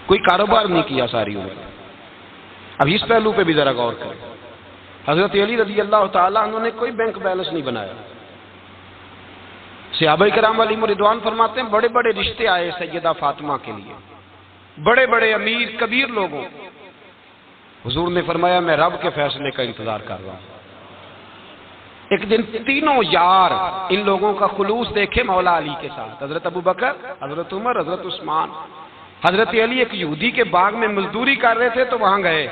Speaker 2: کوئی کاروبار نہیں کیا ساری عمر۔ اب اس پہلو پہ بھی ذرا غور کریں، حضرت علی رضی اللہ تعالیٰ عنہ نے کوئی بینک بیلنس نہیں بنایا۔ صحابہ کرام علیہم رضوان فرماتے ہیں بڑے بڑے رشتے آئے سیدہ فاطمہ کے لیے، بڑے بڑے امیر کبیر لوگوں، حضور نے فرمایا میں رب کے فیصلے کا انتظار کر رہا ہوں۔ ایک دن تینوں یار ان لوگوں کا خلوص دیکھے مولا علی کے ساتھ، حضرت ابوبکر، حضرت عمر، حضرت عثمان۔ حضرت علی ایک یہودی کے باغ میں مزدوری کر رہے تھے تو وہاں گئے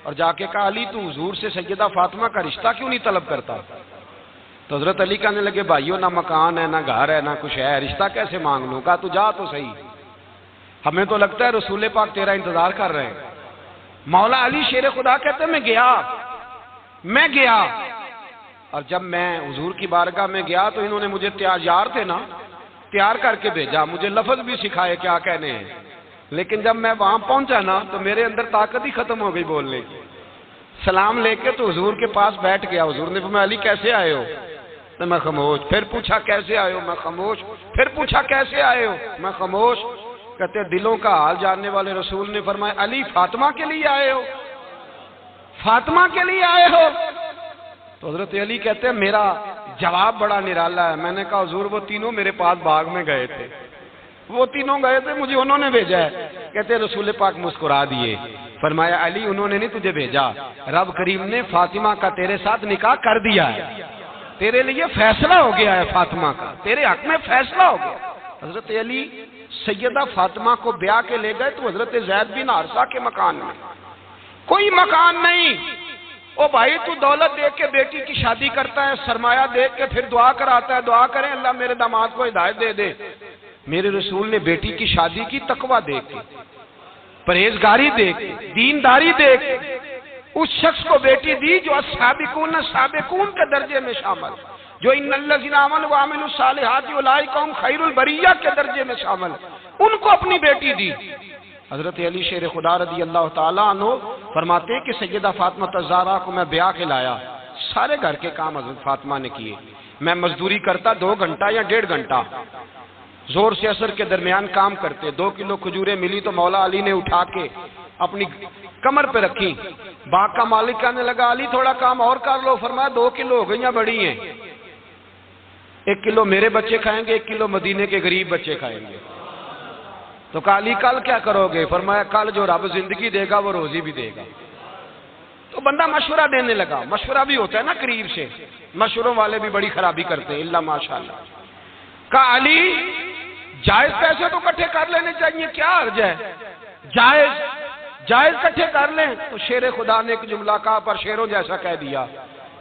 Speaker 2: اور جا کے کہا علی تو حضور سے سیدہ فاطمہ کا رشتہ کیوں نہیں طلب کرتا؟ تو حضرت علی کہنے لگے بھائیو نہ مکان ہے، نہ گھر ہے، نہ کچھ ہے، رشتہ کیسے مانگ لوں؟ کہا تو جا تو صحیح، ہمیں تو لگتا ہے رسول پاک تیرا انتظار کر رہے ہیں۔ مولا علی شیر خدا کہتے ہیں میں گیا اور جب میں حضور کی بارگاہ میں گیا تو انہوں نے مجھے تیار تھے نا، تیار کر کے بھیجا، مجھے لفظ بھی سکھائے کیا کہنے ہیں، لیکن جب میں وہاں پہنچا نا تو میرے اندر طاقت ہی ختم ہو گئی بولنے کی۔ سلام لے کے تو حضور کے پاس بیٹھ گیا، حضور نے فرمایا علی کیسے آئے ہو؟ تو میں خاموش، پھر پوچھا کیسے آئے ہو؟ میں خاموش، پھر پوچھا کیسے آئے ہو؟ میں خاموش۔ کہتے دلوں کا حال جاننے والے رسول نے فرمایا علی فاطمہ کے لیے آئے ہو؟ فاطمہ کے لیے آئے ہو؟ تو حضرت علی کہتے ہیں میرا جواب بڑا نرالا ہے۔ میں نے کہا حضور وہ تینوں میرے پاس باغ میں گئے تھے، وہ تینوں گئے تھے، مجھے انہوں نے بھیجا ہے۔ کہتے رسول پاک مسکرا دیے، فرمایا علی انہوں نے نہیں تجھے بھیجا، رب کریم نے فاطمہ کا تیرے ساتھ نکاح کر دیا ہے، تیرے لیے فیصلہ ہو گیا ہے فاطمہ کا، تیرے حق میں فیصلہ ہو گیا۔ حضرت علی سیدہ فاطمہ کو بیاہ کے لے گئے تو حضرت زید بن حارثہ کے مکان میں کوئی مکان نہیں۔ او بھائی تو دولت دیکھ کے بیٹی کی شادی کرتا ہے، سرمایہ دیکھ کے پھر دعا کراتا ہے، دعا کریں اللہ میرے داماد کو ہدایت دے دے۔ میرے رسول نے بیٹی کی شادی کی تقوی دیکھ کے، پرہیزگاری دیکھ کے، دینداری دیکھ کے اس شخص کو بیٹی دی جو السابقون السابقون کے درجے میں شامل، جو ان الذین آمنوا وعملوا الصالحات اولئک هم خیر البریہ کے درجے میں شامل، ان کو اپنی بیٹی دی۔ حضرت علی شیر خدا رضی اللہ تعالیٰ عنہ فرماتے ہیں کہ سیدہ فاطمہ الزہرا کو میں بیاہ کے لایا، سارے گھر کے کام حضرت فاطمہ نے کیے، میں مزدوری کرتا 2 گھنٹہ یا 1.5 گھنٹہ، زور سے عصر کے درمیان کام کرتے، 2 کلو کھجوریں ملی تو مولا علی نے اٹھا کے اپنی کمر پہ رکھی۔ باغ کا مالک کہنے لگا علی تھوڑا کام اور کر لو، فرمایا 2 کلو ہو گئیاں بڑی ہیں، 1 کلو میرے بچے کھائیں گے، 1 کلو مدینے کے غریب بچے کھائیں گے۔ تو کہا علی کل کیا کرو گے؟ فرمایا کل جو رب زندگی دے گا وہ روزی بھی دے گا۔ تو بندہ مشورہ دینے لگا، مشورہ بھی ہوتا ہے نا قریب سے، مشوروں والے بھی بڑی خرابی کرتے ہیں اللہ ماشاءاللہ۔ کہا علی جائز پیسے تو کٹھے کر لینے چاہیے، کیا حرج ہے، جائز کٹھے کر لیں۔ تو شیر خدا نے ایک جملہ کہا پر شیروں جیسا کہہ دیا۔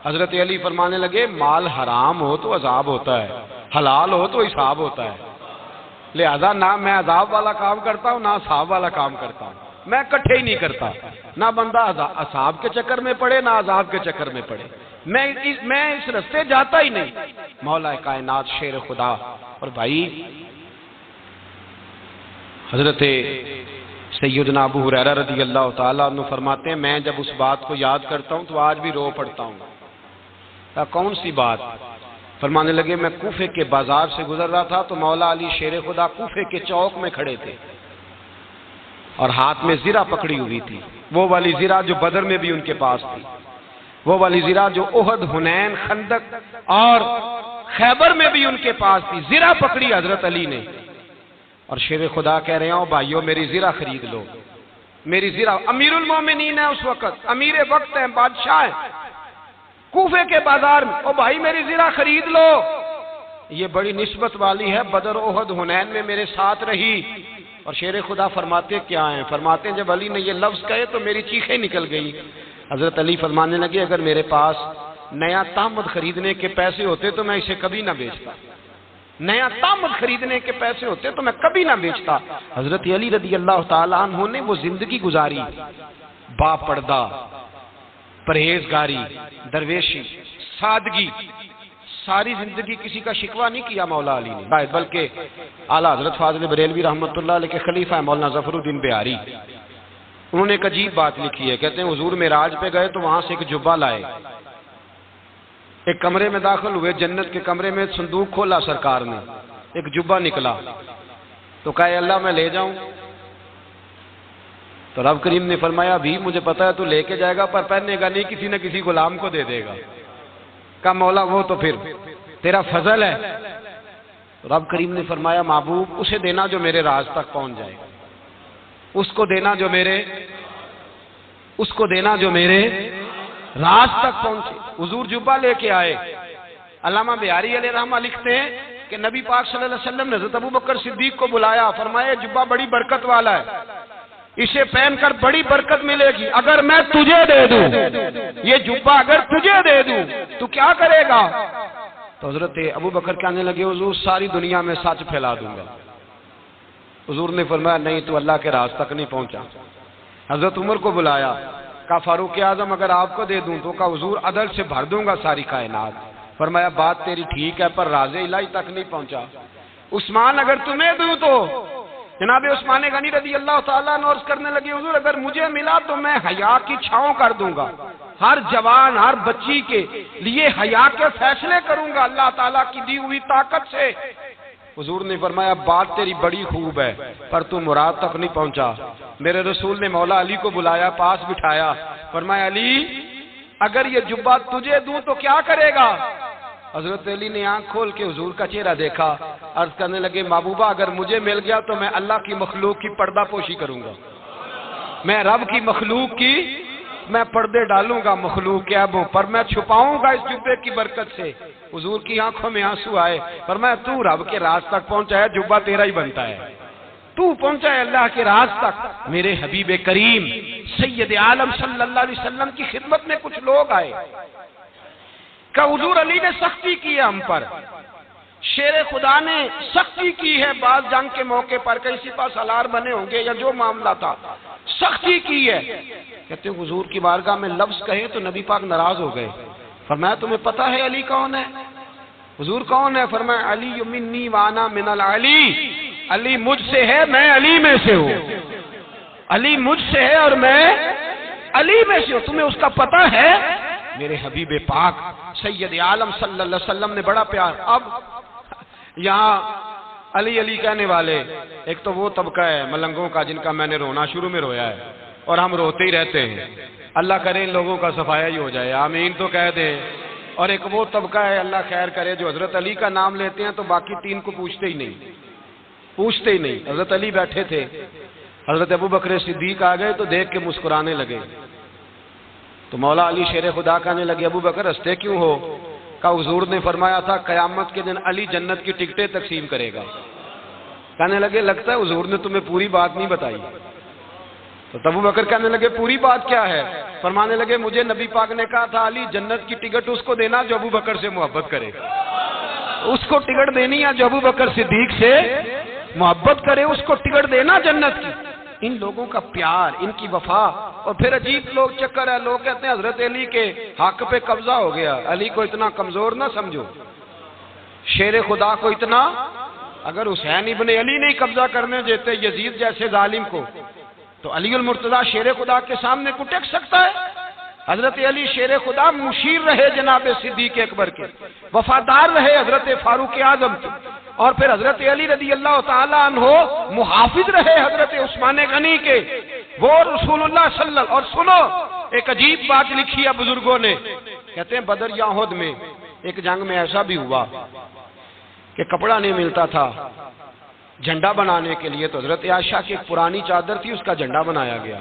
Speaker 2: حضرت علی فرمانے لگے مال حرام ہو تو عذاب ہوتا ہے، حلال ہو تو حساب ہوتا ہے، لہذا نہ میں عذاب والا کام کرتا ہوں نہ حساب والا کام کرتا ہوں، میں کٹھے ہی نہیں کرتا، نہ بندہ عذاب کے چکر میں پڑے نہ عذاب کے چکر میں پڑے، میں اس رستے جاتا ہی نہیں۔ مولا کائنات شیر خدا۔ اور بھائی حضرت سیدنا ابو ہریرہ رضی اللہ تعالیٰ عنہ فرماتے ہیں میں جب اس بات کو یاد کرتا ہوں تو آج بھی رو پڑتا ہوں۔ کون سی بات؟ فرمانے لگے میں کوفے کے بازار سے گزر رہا تھا تو مولا علی شیر خدا کوفے کے چوک میں کھڑے تھے اور ہاتھ میں زرہ پکڑی ہوئی تھی، وہ والی زرہ جو بدر میں بھی ان کے پاس تھی، وہ والی زرہ جو احد، حنین، خندق اور خیبر میں بھی ان کے پاس تھی۔ زرہ پکڑی حضرت علی نے اور شیر خدا کہہ رہے ہیں بھائیو میری زرہ خرید لو، میری زرہ۔ امیر المومنین ہے اس وقت، امیر وقت ہے، بادشاہ ہے، کوفے کے بازار میں، او بھائی میری زرہ خرید لو۔ یہ بڑی نسبت والی ہے، بدر احد حنین میں میرے ساتھ رہی۔ اور شیر خدا فرماتے کیا ہیں؟ فرماتے ہیں جب علی نے یہ لفظ کہے تو میری چیخیں نکل گئی۔ حضرت علی فرمانے لگے اگر میرے پاس نیا تامد خریدنے کے پیسے ہوتے تو میں اسے کبھی نہ بیچتا، نیا تامد خریدنے کے پیسے ہوتے تو میں کبھی نہ بیچتا۔ حضرت علی رضی اللہ تعالیٰ عنہ نے وہ زندگی گزاری، با پردہ، پرہیزگاری، درویشی، سادگی، ساری زندگی کسی کا شکوہ نہیں کیا مولا علی نے، بلکہ اعلیٰ حضرت فاضل بریلوی رحمۃ اللہ علیہ کے خلیفہ مولانا ظفر الدین بہاری، انہوں نے ایک عجیب بات لکھی ہے۔ کہتے ہیں حضور معراج پہ گئے تو وہاں سے ایک جبہ لائے، ایک کمرے میں داخل ہوئے، جنت کے کمرے میں صندوق کھولا سرکار نے، ایک جبہ نکلا تو کہا اللہ میں لے جاؤں؟ تو رب کریم نے فرمایا بھی مجھے پتا ہے تو لے کے جائے گا پر پہننے گا نہیں، کسی نہ کسی غلام کو دے دے گا۔ کہا مولا وہ تو پھر تیرا فضل ہے۔ رب کریم نے فرمایا محبوب اسے دینا جو میرے راز تک پہنچ جائے، اس کو دینا جو میرے راز تک پہنچے۔ حضور جبہ لے کے آئے۔ علامہ بہاری علیہ رحمہ لکھتے ہیں کہ نبی پاک صلی اللہ علیہ وسلم نے حضرت ابوبکر صدیق کو بلایا، فرمایا جبہ بڑی برکت والا ہے، اسے پہن کر بڑی برکت ملے گی، اگر میں تجھے دے دوں یہ جبہ، اگر تجھے دے دوں تو کیا کرے گا؟ تو حضرت ابوبکر کہنے لگے حضور ساری دنیا میں سچ پھیلا دوں گا۔ حضور نے فرمایا نہیں تو اللہ کے راز تک نہیں پہنچا۔ حضرت عمر کو بلایا، کہا فاروق اعظم اگر آپ کو دے دوں تو کہا حضور عدل سے بھر دوں گا ساری کائنات۔ فرمایا بات تیری ٹھیک ہے پر راز الہی تک نہیں پہنچا۔ عثمان اگر تمہیں دوں تو جناب عثمان غنی رضی اللہ تعالیٰ عنہ عرض کرنے لگے حضور اگر مجھے ملا تو میں حیا کی چھاؤں کر دوں گا، ہر جوان ہر بچی کے لیے حیا کے فیصلے کروں گا اللہ تعالیٰ کی دی ہوئی طاقت سے۔ حضور نے فرمایا بات تیری بڑی خوب ہے پر تو مراد تک نہیں پہنچا۔ میرے رسول نے مولا علی کو بلایا، پاس بٹھایا، فرمایا علی اگر یہ جبہ تجھے دوں تو کیا کرے گا؟ حضرت علی نے آنکھ کھول کے حضور کا چہرہ دیکھا، عرض کرنے لگے محبوبہ اگر مجھے مل گیا تو میں اللہ کی مخلوق کی پردہ پوشی کروں گا، میں رب کی مخلوق کی میں پردے ڈالوں گا مخلوق کے عیبوں پر، میں چھپاؤں گا اس جبے کی برکت سے۔ حضور کی آنکھوں میں آنسو آئے، فرمایا تو رب کے راز تک پہنچا ہے، جبہ تیرا ہی بنتا ہے، تو پہنچا ہے اللہ کے راز تک۔ میرے حبیب کریم سید عالم صلی اللہ علیہ وسلم کی خدمت میں کچھ لوگ آئے کہ حضور علی نے سختی کی ہے ہم پر، شیر خدا نے سختی کی ہے بعض جنگ کے موقع پر، کہیں سپاہ سالار بنے ہوں گے یا جو معاملہ تھا، سختی کی ہے۔ کہتے ہیں حضور کی بارگاہ میں لفظ کہے تو نبی پاک ناراض ہو گئے۔ فرمایا تمہیں پتا ہے علی کون ہے؟ حضور کون ہے؟ فرمایا علی منی وانا من العلی، علی مجھ سے ہے میں علی میں سے ہوں، علی مجھ سے ہے اور میں علی میں سے ہوں، تمہیں اس کا پتہ ہے؟ میرے حبیب پاک سید عالم صلی اللہ علیہ وسلم نے بڑا پیار۔ اب یہاں علی علی کہنے والے ایک تو وہ طبقہ ہے ملنگوں کا جن کا میں نے رونا شروع میں رویا ہے اور ہم روتے ہی رہتے ہیں، اللہ کرے ان لوگوں کا صفایا ہی ہو جائے، آمین تو کہہ دیں۔ اور ایک وہ طبقہ ہے اللہ خیر کرے جو حضرت علی کا نام لیتے ہیں تو باقی تین کو پوچھتے ہی نہیں۔ حضرت علی بیٹھے تھے، حضرت ابوبکر صدیق آ گئے تو دیکھ کے مسکرانے لگے، تو مولا علی شیر خدا کہنے لگے ابوبکر ہنستے کیوں ہو؟ کہا حضور نے فرمایا تھا قیامت کے دن علی جنت کی ٹکٹیں تقسیم کرے گا۔ کہنے لگے لگتا ہے حضور نے تمہیں پوری بات نہیں بتائی۔ تو ابوبکر کہنے لگے پوری بات کیا ہے؟ فرمانے لگے مجھے نبی پاک نے کہا تھا علی جنت کی ٹکٹ اس کو دینا جو ابوبکر سے محبت کرے، اس کو ٹکٹ دینی ہے جو ابوبکر صدیق سے محبت کرے، اس کو ٹکٹ دینا جنت کی۔ ان لوگوں کا پیار، ان کی وفا، اور پھر عجیب لوگ چکر ہے، لوگ کہتے ہیں حضرت علی کے حق پہ قبضہ ہو گیا، علی کو اتنا کمزور نہ سمجھو، شیر خدا کو اتنا، اگر حسین ابن علی نہیں قبضہ کرنے دیتے یزید جیسے ظالم کو تو علی المرتضیٰ شیر خدا کے سامنے کو ٹک سکتا ہے؟ حضرت علی شیر خدا مشیر رہے جناب صدیق اکبر کے، وفادار رہے حضرت فاروق اعظم کے، اور پھر حضرت علی رضی اللہ تعالیٰ عنہ محافظ رہے حضرت عثمان غنی کے، وہ رسول اللہ صلی اللہ علیہ وسلم۔ اور سنو ایک عجیب بات لکھی ہے بزرگوں نے، کہتے ہیں بدر یا احد میں ایک جنگ میں ایسا بھی ہوا کہ کپڑا نہیں ملتا تھا جھنڈا بنانے کے لیے، تو حضرت عائشہ کی ایک پرانی چادر تھی، اس کا جھنڈا بنایا گیا،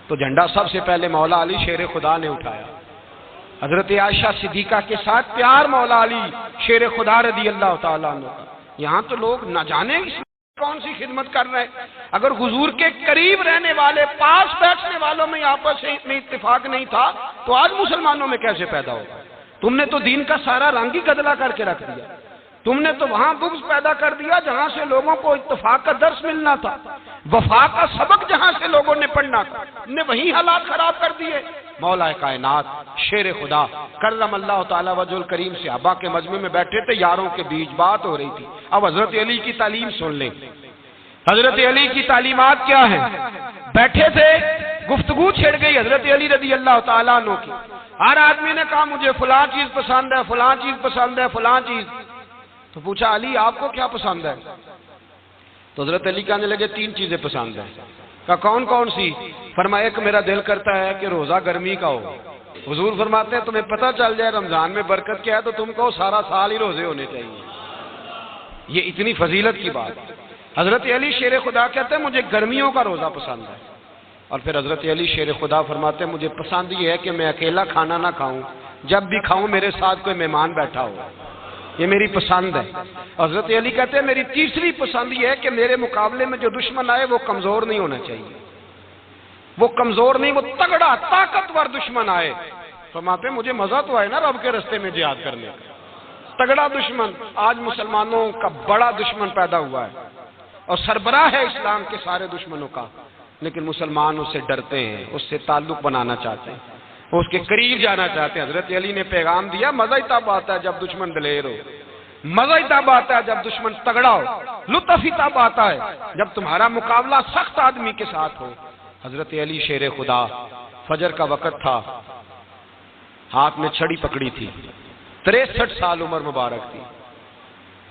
Speaker 2: تو جھنڈا سب سے پہلے مولا علی شیر خدا نے اٹھایا، حضرت عائشہ صدیقہ کے ساتھ پیار مولا علی شیر خدا رضی اللہ تعالیٰ عنہ کا. یہاں تو لوگ نہ جانے اس کون سی خدمت کر رہے. اگر حضور کے قریب رہنے والے پاس بیٹھنے والوں میں آپس میں اتفاق نہیں تھا تو آج مسلمانوں میں کیسے پیدا ہوگا؟ تم نے تو دین کا سارا رنگ ہی گدلا کر کے رکھ دیا. تم نے تو وہاں بغض پیدا کر دیا جہاں سے لوگوں کو اتفاق کا درس ملنا تھا، وفا کا سبق جہاں سے لوگوں نے پڑھنا تھا، نے وہی حالات خراب کر دیے. مولا کائنات شیر خدا کرم اللہ تعالیٰ وجہ الکریم صحابہ کے مجمع میں بیٹھے تھے، یاروں کے بیچ بات ہو رہی تھی. اب حضرت علی کی تعلیم سن لیں. حضرت علی کی تعلیمات کیا ہیں؟ بیٹھے تھے، گفتگو چھڑ گئی حضرت علی رضی اللہ تعالیٰ عنہ کی. ہر آدمی نے کہا مجھے فلاں چیز پسند ہے، فلاں چیز پسند ہے، فلاں چیز. تو پوچھا علی آپ کو کیا پسند ہے؟ تو حضرت علی کہنے لگے 3 چیزیں پسند ہیں. کہا کون کون سی؟ فرمایا ایک میرا دل کرتا ہے کہ روزہ گرمی کا ہو. حضور فرماتے ہیں تمہیں پتہ چل جائے رمضان میں برکت کیا ہے تو تم کو سارا سال ہی روزے ہونے چاہیے. یہ اتنی فضیلت کی بات. حضرت علی شیر خدا کہتے ہیں مجھے گرمیوں کا روزہ پسند ہے. اور پھر حضرت علی شیر خدا فرماتے ہیں مجھے پسند یہ ہے کہ میں اکیلا کھانا نہ کھاؤں، جب بھی کھاؤں میرے ساتھ کوئی مہمان بیٹھا ہو. یہ میری پسند ہے. حضرت علی کہتے ہیں میری تیسری پسند یہ ہے کہ میرے مقابلے میں جو دشمن آئے وہ کمزور نہیں ہونا چاہیے. وہ کمزور نہیں، وہ تگڑا طاقتور دشمن آئے. فرماتے ہیں مجھے مزہ تو آئے نا رب کے رستے میں جہاد کرنے کا. تگڑا دشمن. آج مسلمانوں کا بڑا دشمن پیدا ہوا ہے اور سربراہ ہے اسلام کے سارے دشمنوں کا، لیکن مسلمان اس سے ڈرتے ہیں، اس سے تعلق بنانا چاہتے ہیں، اس کے قریب جانا چاہتے ہیں. حضرت علی نے پیغام دیا مزہ ہی تب آتا ہے جب دشمن دلیر ہو، مزہ ہی تب آتا ہے جب دشمن تگڑا ہو، لطف ہی تب آتا ہے جب تمہارا مقابلہ سخت آدمی کے ساتھ ہو. حضرت علی شیر خدا فجر کا وقت تھا، ہاتھ میں چھڑی پکڑی تھی، 63 سال عمر مبارک تھی.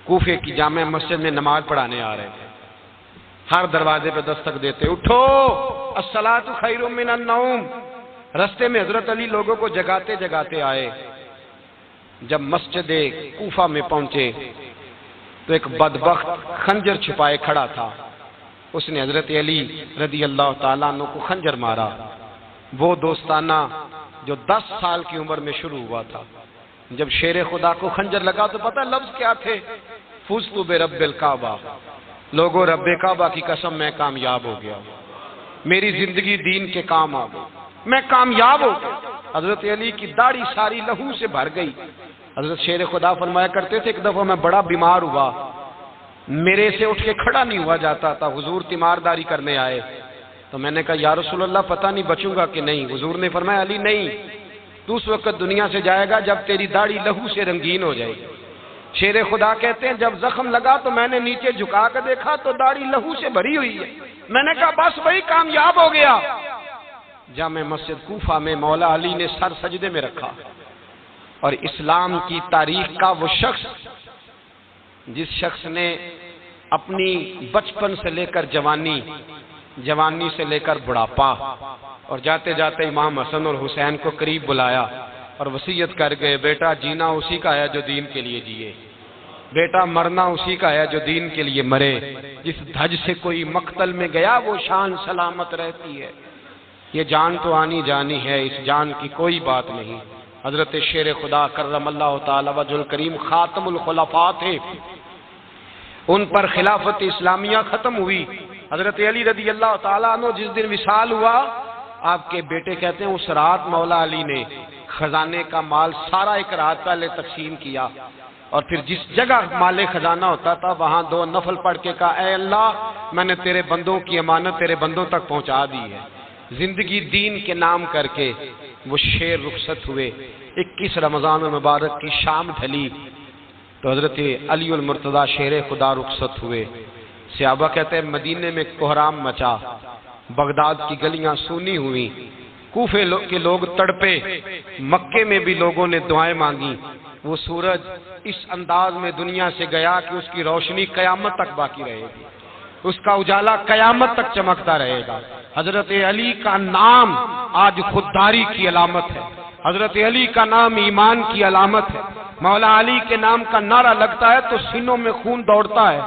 Speaker 2: کوفے کی جامع مسجد میں نماز پڑھانے آ رہے تھے. ہر دروازے پہ دستک دیتے اٹھو الصلاۃ خیر من النوم. رستے میں حضرت علی لوگوں کو جگاتے جگاتے آئے. جب مسجد کوفہ میں پہنچے تو ایک بدبخت خنجر چھپائے کھڑا تھا. اس نے حضرت علی رضی اللہ تعالیٰ عنہ کو خنجر مارا. وہ دوستانہ جو 10 سال کی عمر میں شروع ہوا تھا. جب شیر خدا کو خنجر لگا تو پتہ لفظ کیا تھے؟ فزت برب الکعبہ. لوگوں رب کعبہ کی قسم میں کامیاب ہو گیا، میری زندگی دین کے کام آ گئی، میں کامیاب ہو گیا. حضرت علی کی داڑھی ساری لہو سے بھر گئی. حضرت شیر خدا فرمایا کرتے تھے ایک دفعہ میں بڑا بیمار ہوا، میرے سے اٹھ کے کھڑا نہیں ہوا جاتا تھا. حضور تیمارداری کرنے آئے تو میں نے کہا یا رسول اللہ پتہ نہیں بچوں گا کہ نہیں. حضور نے فرمایا علی نہیں، تو اس وقت دنیا سے جائے گا جب تیری داڑھی لہو سے رنگین ہو جائے گی. شیر خدا کہتے ہیں جب زخم لگا تو میں نے نیچے جھکا کر دیکھا تو داڑھی لہو سے بھری ہوئی ہے. میں نے کہا بس وہی کامیاب ہو گیا. جامع مسجد کوفہ میں مولا علی نے سر سجدے میں رکھا اور اسلام کی تاریخ کا وہ شخص جس شخص نے اپنی بچپن سے لے کر جوانی، جوانی سے لے کر بڑھاپا اور جاتے جاتے امام حسن اور حسین کو قریب بلایا اور وصیت کر گئے بیٹا جینا اسی کا ہے جو دین کے لیے جیے، بیٹا مرنا اسی کا ہے جو دین کے لیے مرے. جس دھج سے کوئی مقتل میں گیا وہ شان سلامت رہتی ہے. یہ جان تو آنی جانی ہے، اس جان کی کوئی بات نہیں. حضرت شیر خدا کرم اللہ تعالی وجہ الکریم خاتم الخلفاء تھے. ان پر خلافت اسلامیہ ختم ہوئی. حضرت علی رضی اللہ تعالیٰ عنہ جس دن وصال ہوا، آپ کے بیٹے کہتے ہیں اس رات مولا علی نے خزانے کا مال سارا ایک رات پہلے تقسیم کیا اور پھر جس جگہ مال خزانہ ہوتا تھا وہاں 2 نفل پڑھ کے کہا اے اللہ میں نے تیرے بندوں کی امانت تیرے بندوں تک پہنچا دی ہے. زندگی دین کے نام کر کے وہ شیر رخصت ہوئے. 21 رمضان المبارک کی شام ڈھلی تو حضرت علی المرتضیٰ شیر خدا رخصت ہوئے. صحابہ کہتے ہیں مدینے میں کوہرام مچا، بغداد کی گلیاں سونی ہوئی، کوفے کے لوگ تڑپے، مکے میں بھی لوگوں نے دعائیں مانگی. وہ سورج اس انداز میں دنیا سے گیا کہ اس کی روشنی قیامت تک باقی رہے گی، اس کا اجالا قیامت تک چمکتا رہے گا. حضرت علی کا نام آج خودداری کی علامت ہے، حضرت علی کا نام ایمان کی علامت ہے. مولا علی کے نام کا نعرہ لگتا ہے تو سینوں میں خون دوڑتا ہے،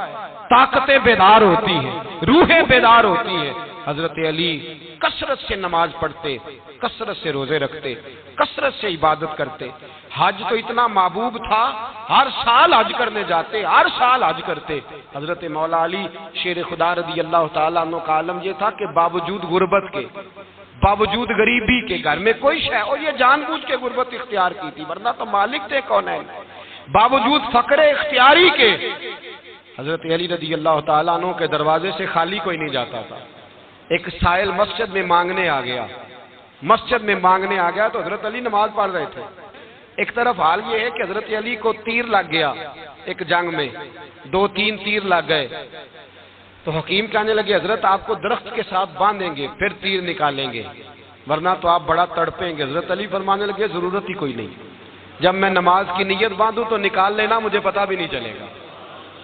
Speaker 2: طاقتیں بیدار ہوتی ہیں، روحیں بیدار ہوتی ہیں. حضرت علی کثرت سے نماز پڑھتے، کثرت سے روزے رکھتے، کثرت سے عبادت کرتے. حج تو اتنا محبوب تھا، ہر سال حج کرنے جاتے، ہر سال حج کرتے. حضرت مولا علی شیر خدا رضی اللہ تعالیٰ عنہ کا عالم یہ تھا کہ باوجود غربت کے، باوجود غریبی کے، گھر میں کوئی شے، اور یہ جان بوجھ کے غربت اختیار کی تھی ورنہ تو مالک تھے کون ہے، باوجود فقر اختیاری کے حضرت علی رضی اللہ تعالیٰ عنہ کے دروازے سے خالی کوئی نہیں جاتا تھا. ایک سائل مسجد میں مانگنے آ گیا، مسجد میں مانگنے آ گیا تو حضرت علی نماز پڑھ رہے تھے. ایک طرف حال یہ ہے کہ حضرت علی کو تیر لگ گیا ایک جنگ میں، 2-3 تیر لگ گئے تو حکیم کہنے لگے حضرت آپ کو درخت کے ساتھ باندھیں گے پھر تیر نکالیں گے ورنہ تو آپ بڑا تڑپیں گے. حضرت علی فرمانے لگے ضرورت ہی کوئی نہیں، جب میں نماز کی نیت باندھوں تو نکال لینا، مجھے پتہ بھی نہیں چلے گا.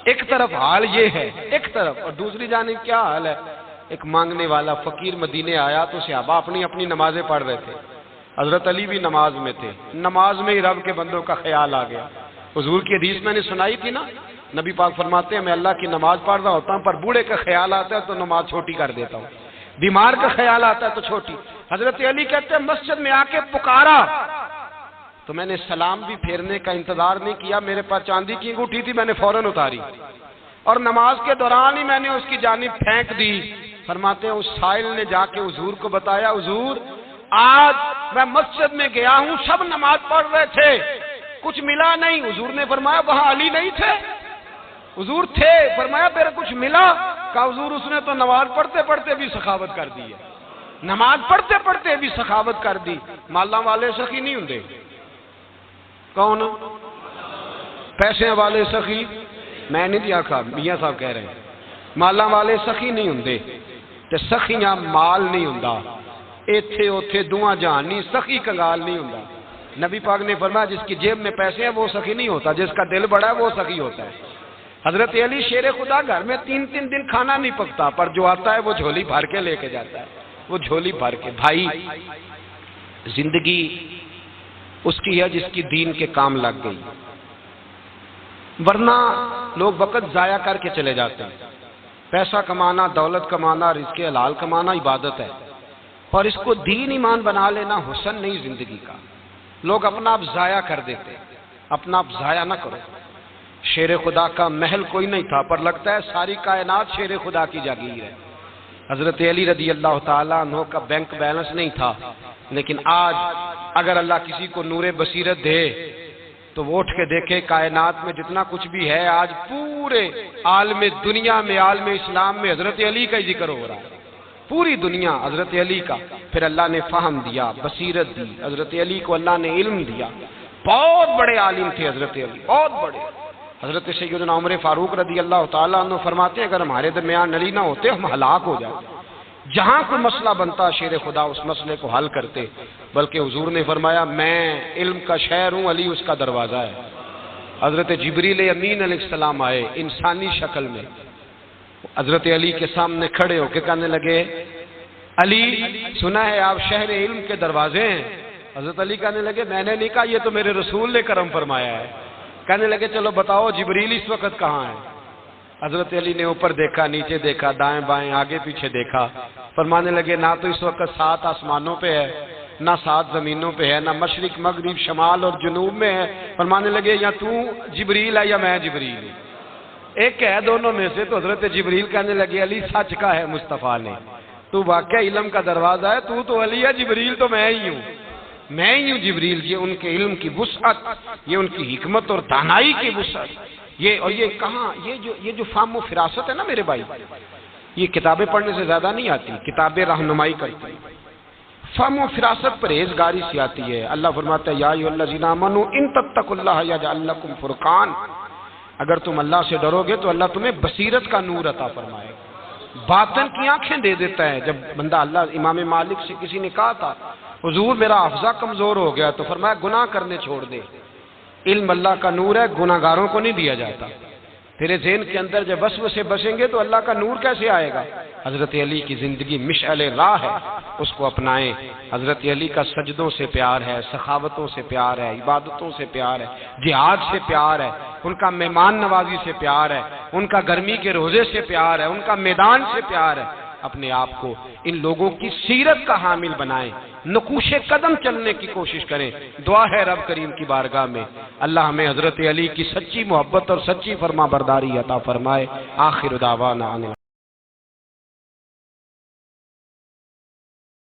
Speaker 2: ایک طرف حال یہ ہے، ایک طرف، اور دوسری جانب کیا حال ہے. ایک مانگنے والا فقیر مدینے آیا تو صحابہ اپنی اپنی نمازیں پڑھ رہے تھے، حضرت علی بھی نماز میں تھے. نماز میں ہی رب کے بندوں کا خیال آ گیا. حضور کی حدیث میں نے سنائی تھی نا، نبی پاک فرماتے ہیں میں اللہ کی نماز پڑھ رہا ہوتا ہوں پر بوڑھے کا خیال آتا ہے تو نماز چھوٹی کر دیتا ہوں، بیمار کا خیال آتا ہے تو چھوٹی. حضرت علی کہتے ہیں مسجد میں آ کے پکارا تو میں نے سلام بھی پھیرنے کا انتظار نہیں کیا، میرے پاس چاندی کی انگوٹھی تھی، میں نے فوراً اتاری اور نماز کے دوران ہی میں نے اس کی جانب پھینک دی. فرماتے ہیں اس سائل نے جا کے حضور کو بتایا، حضور آج میں مسجد میں گیا ہوں، سب نماز پڑھ رہے تھے، کچھ ملا نہیں. حضور نے فرمایا وہاں علی نہیں تھے؟ حضور تھے. فرمایا پھر کچھ ملا؟ کہا حضور اس نے تو نماز پڑھتے پڑھتے بھی سخاوت کر دی ہے، نماز پڑھتے پڑھتے بھی سخاوت کر دی. مالاں والے سخی نہیں ہوندے، کون پیسے والے سخی؟ میں نہیں دیا کہا، میاں صاحب کہہ رہے ہیں مالاں والے سخی نہیں ہوندے تے سخیاں مال نہیں ہوندا. ایتھے اوتھے دعا جہان نہیں، سخی کنگال نہیں ہوندا. نبی پاک نے فرمایا جس کی جیب میں پیسے ہیں وہ سخی نہیں ہوتا، جس کا دل بڑا ہے وہ سخی ہوتا ہے. حضرت علی شیر خدا گھر میں 3 دن کھانا نہیں پکتا پر جو آتا ہے وہ جھولی بھر کے لے کے جاتا ہے، وہ جھولی بھر کے. بھائی زندگی اس کی ہے جس کی دین کے کام لگ گئی، ورنہ لوگ وقت ضائع کر کے چلے جاتے ہیں. پیسہ کمانا، دولت کمانا، رزق حلال کمانا عبادت ہے، اور اس کو دین ایمان بنا لینا حسن نہیں زندگی کا. لوگ اپنا آپ ضائع کر دیتے، اپنا آپ ضائع نہ کرو. شیر خدا کا محل کوئی نہیں تھا پر لگتا ہے ساری کائنات شیر خدا کی جاگیر ہے. حضرت علی رضی اللہ تعالیٰ عنہ کا بینک بیلنس نہیں تھا، لیکن آج اگر اللہ کسی کو نور بصیرت دے تو وہ اٹھ کے دیکھے کائنات میں جتنا کچھ بھی ہے آج پورے عالم دنیا میں، عالم اسلام میں حضرت علی کا ہی ذکر ہو رہا ہے. پوری دنیا حضرت علی کا. پھر اللہ نے فہم دیا، بصیرت دی، حضرت علی کو اللہ نے علم دیا. بہت بڑے عالم تھے حضرت علی، بہت بڑے. حضرت سیدنا عمر فاروق رضی اللہ تعالیٰ عنہ فرماتے ہیں اگر ہمارے درمیان علی نہ ہوتے ہم ہلاک ہو جاتے. جہاں کوئی مسئلہ بنتا شیر خدا اس مسئلے کو حل کرتے. بلکہ حضور نے فرمایا میں علم کا شہر ہوں، علی اس کا دروازہ ہے. حضرت جبریل امین علیہ السلام آئے انسانی شکل میں، حضرت علی کے سامنے کھڑے ہو کے کہنے لگے علی سنا ہے آپ شہر علم کے دروازے ہیں. حضرت علی کہنے لگے میں نے نہیں کہا، یہ تو میرے رسول نے کرم فرمایا ہے. کہنے لگے چلو بتاؤ جبریل اس وقت کہاں ہے؟ حضرت علی نے اوپر دیکھا، نیچے دیکھا، دائیں بائیں آگے پیچھے دیکھا. فرمانے لگے نہ تو اس وقت 7 آسمانوں پہ ہے، نہ 7 زمینوں پہ ہے، نہ مشرق مغرب شمال اور جنوب میں ہے. فرمانے لگے یا تو جبریل ہے یا میں جبریل ہوں، ایک ہے دونوں میں سے. تو حضرت جبریل کہنے لگے علی سچ کا ہے مصطفیٰ نے، تو واقعہ علم کا دروازہ ہے، تو علی ہے، جبریل تو میں ہی ہوں، میں ہی ہوں جبریل. یہ ان کے علم کی وسعت، یہ ان کی حکمت اور دانائی کی وسعت. یہ کہاں یہ جو فہم و فراست ہے نا میرے بھائی، یہ کتابیں پڑھنے سے زیادہ نہیں آتی، کتابیں رہنمائی کرتی ہیں. فہم و فراست پرہیزگاری سے آتی ہے. اللہ فرماتا ہے یا ایھا الذین آمنوا ان تتقوا اللہ یجعل لکم فرقان. اگر تم اللہ سے ڈرو گے تو اللہ تمہیں بصیرت کا نور عطا فرمائے گا، باطن کی آنکھیں دے دیتا ہے. جب بندہ اللہ امام مالک سے کسی نے کہا تھا حضور میرا حافظہ کمزور ہو گیا تو فرمایا گناہ کرنے چھوڑ دے، علم اللہ کا نور ہے، گناہ گاروں کو نہیں دیا جاتا. تیرے ذہن کے اندر جب وسوسے بسیں گے تو اللہ کا نور کیسے آئے گا؟ حضرت علی کی زندگی مشعل راہ ہے، اس کو اپنائیں. حضرت علی کا سجدوں سے پیار ہے، سخاوتوں سے پیار ہے، عبادتوں سے پیار ہے، جہاد سے پیار ہے، ان کا مہمان نوازی سے پیار ہے، ان کا گرمی کے روزے سے پیار ہے، ان کا میدان سے پیار ہے. اپنے آپ کو ان لوگوں کی سیرت کا حامل بنائیں، نقوش قدم چلنے کی کوشش کریں۔ دعا ہے رب کریم کی بارگاہ میں اللہ ہمیں حضرت علی کی سچی محبت اور سچی فرما برداری عطا فرمائے۔ آخر دعوانا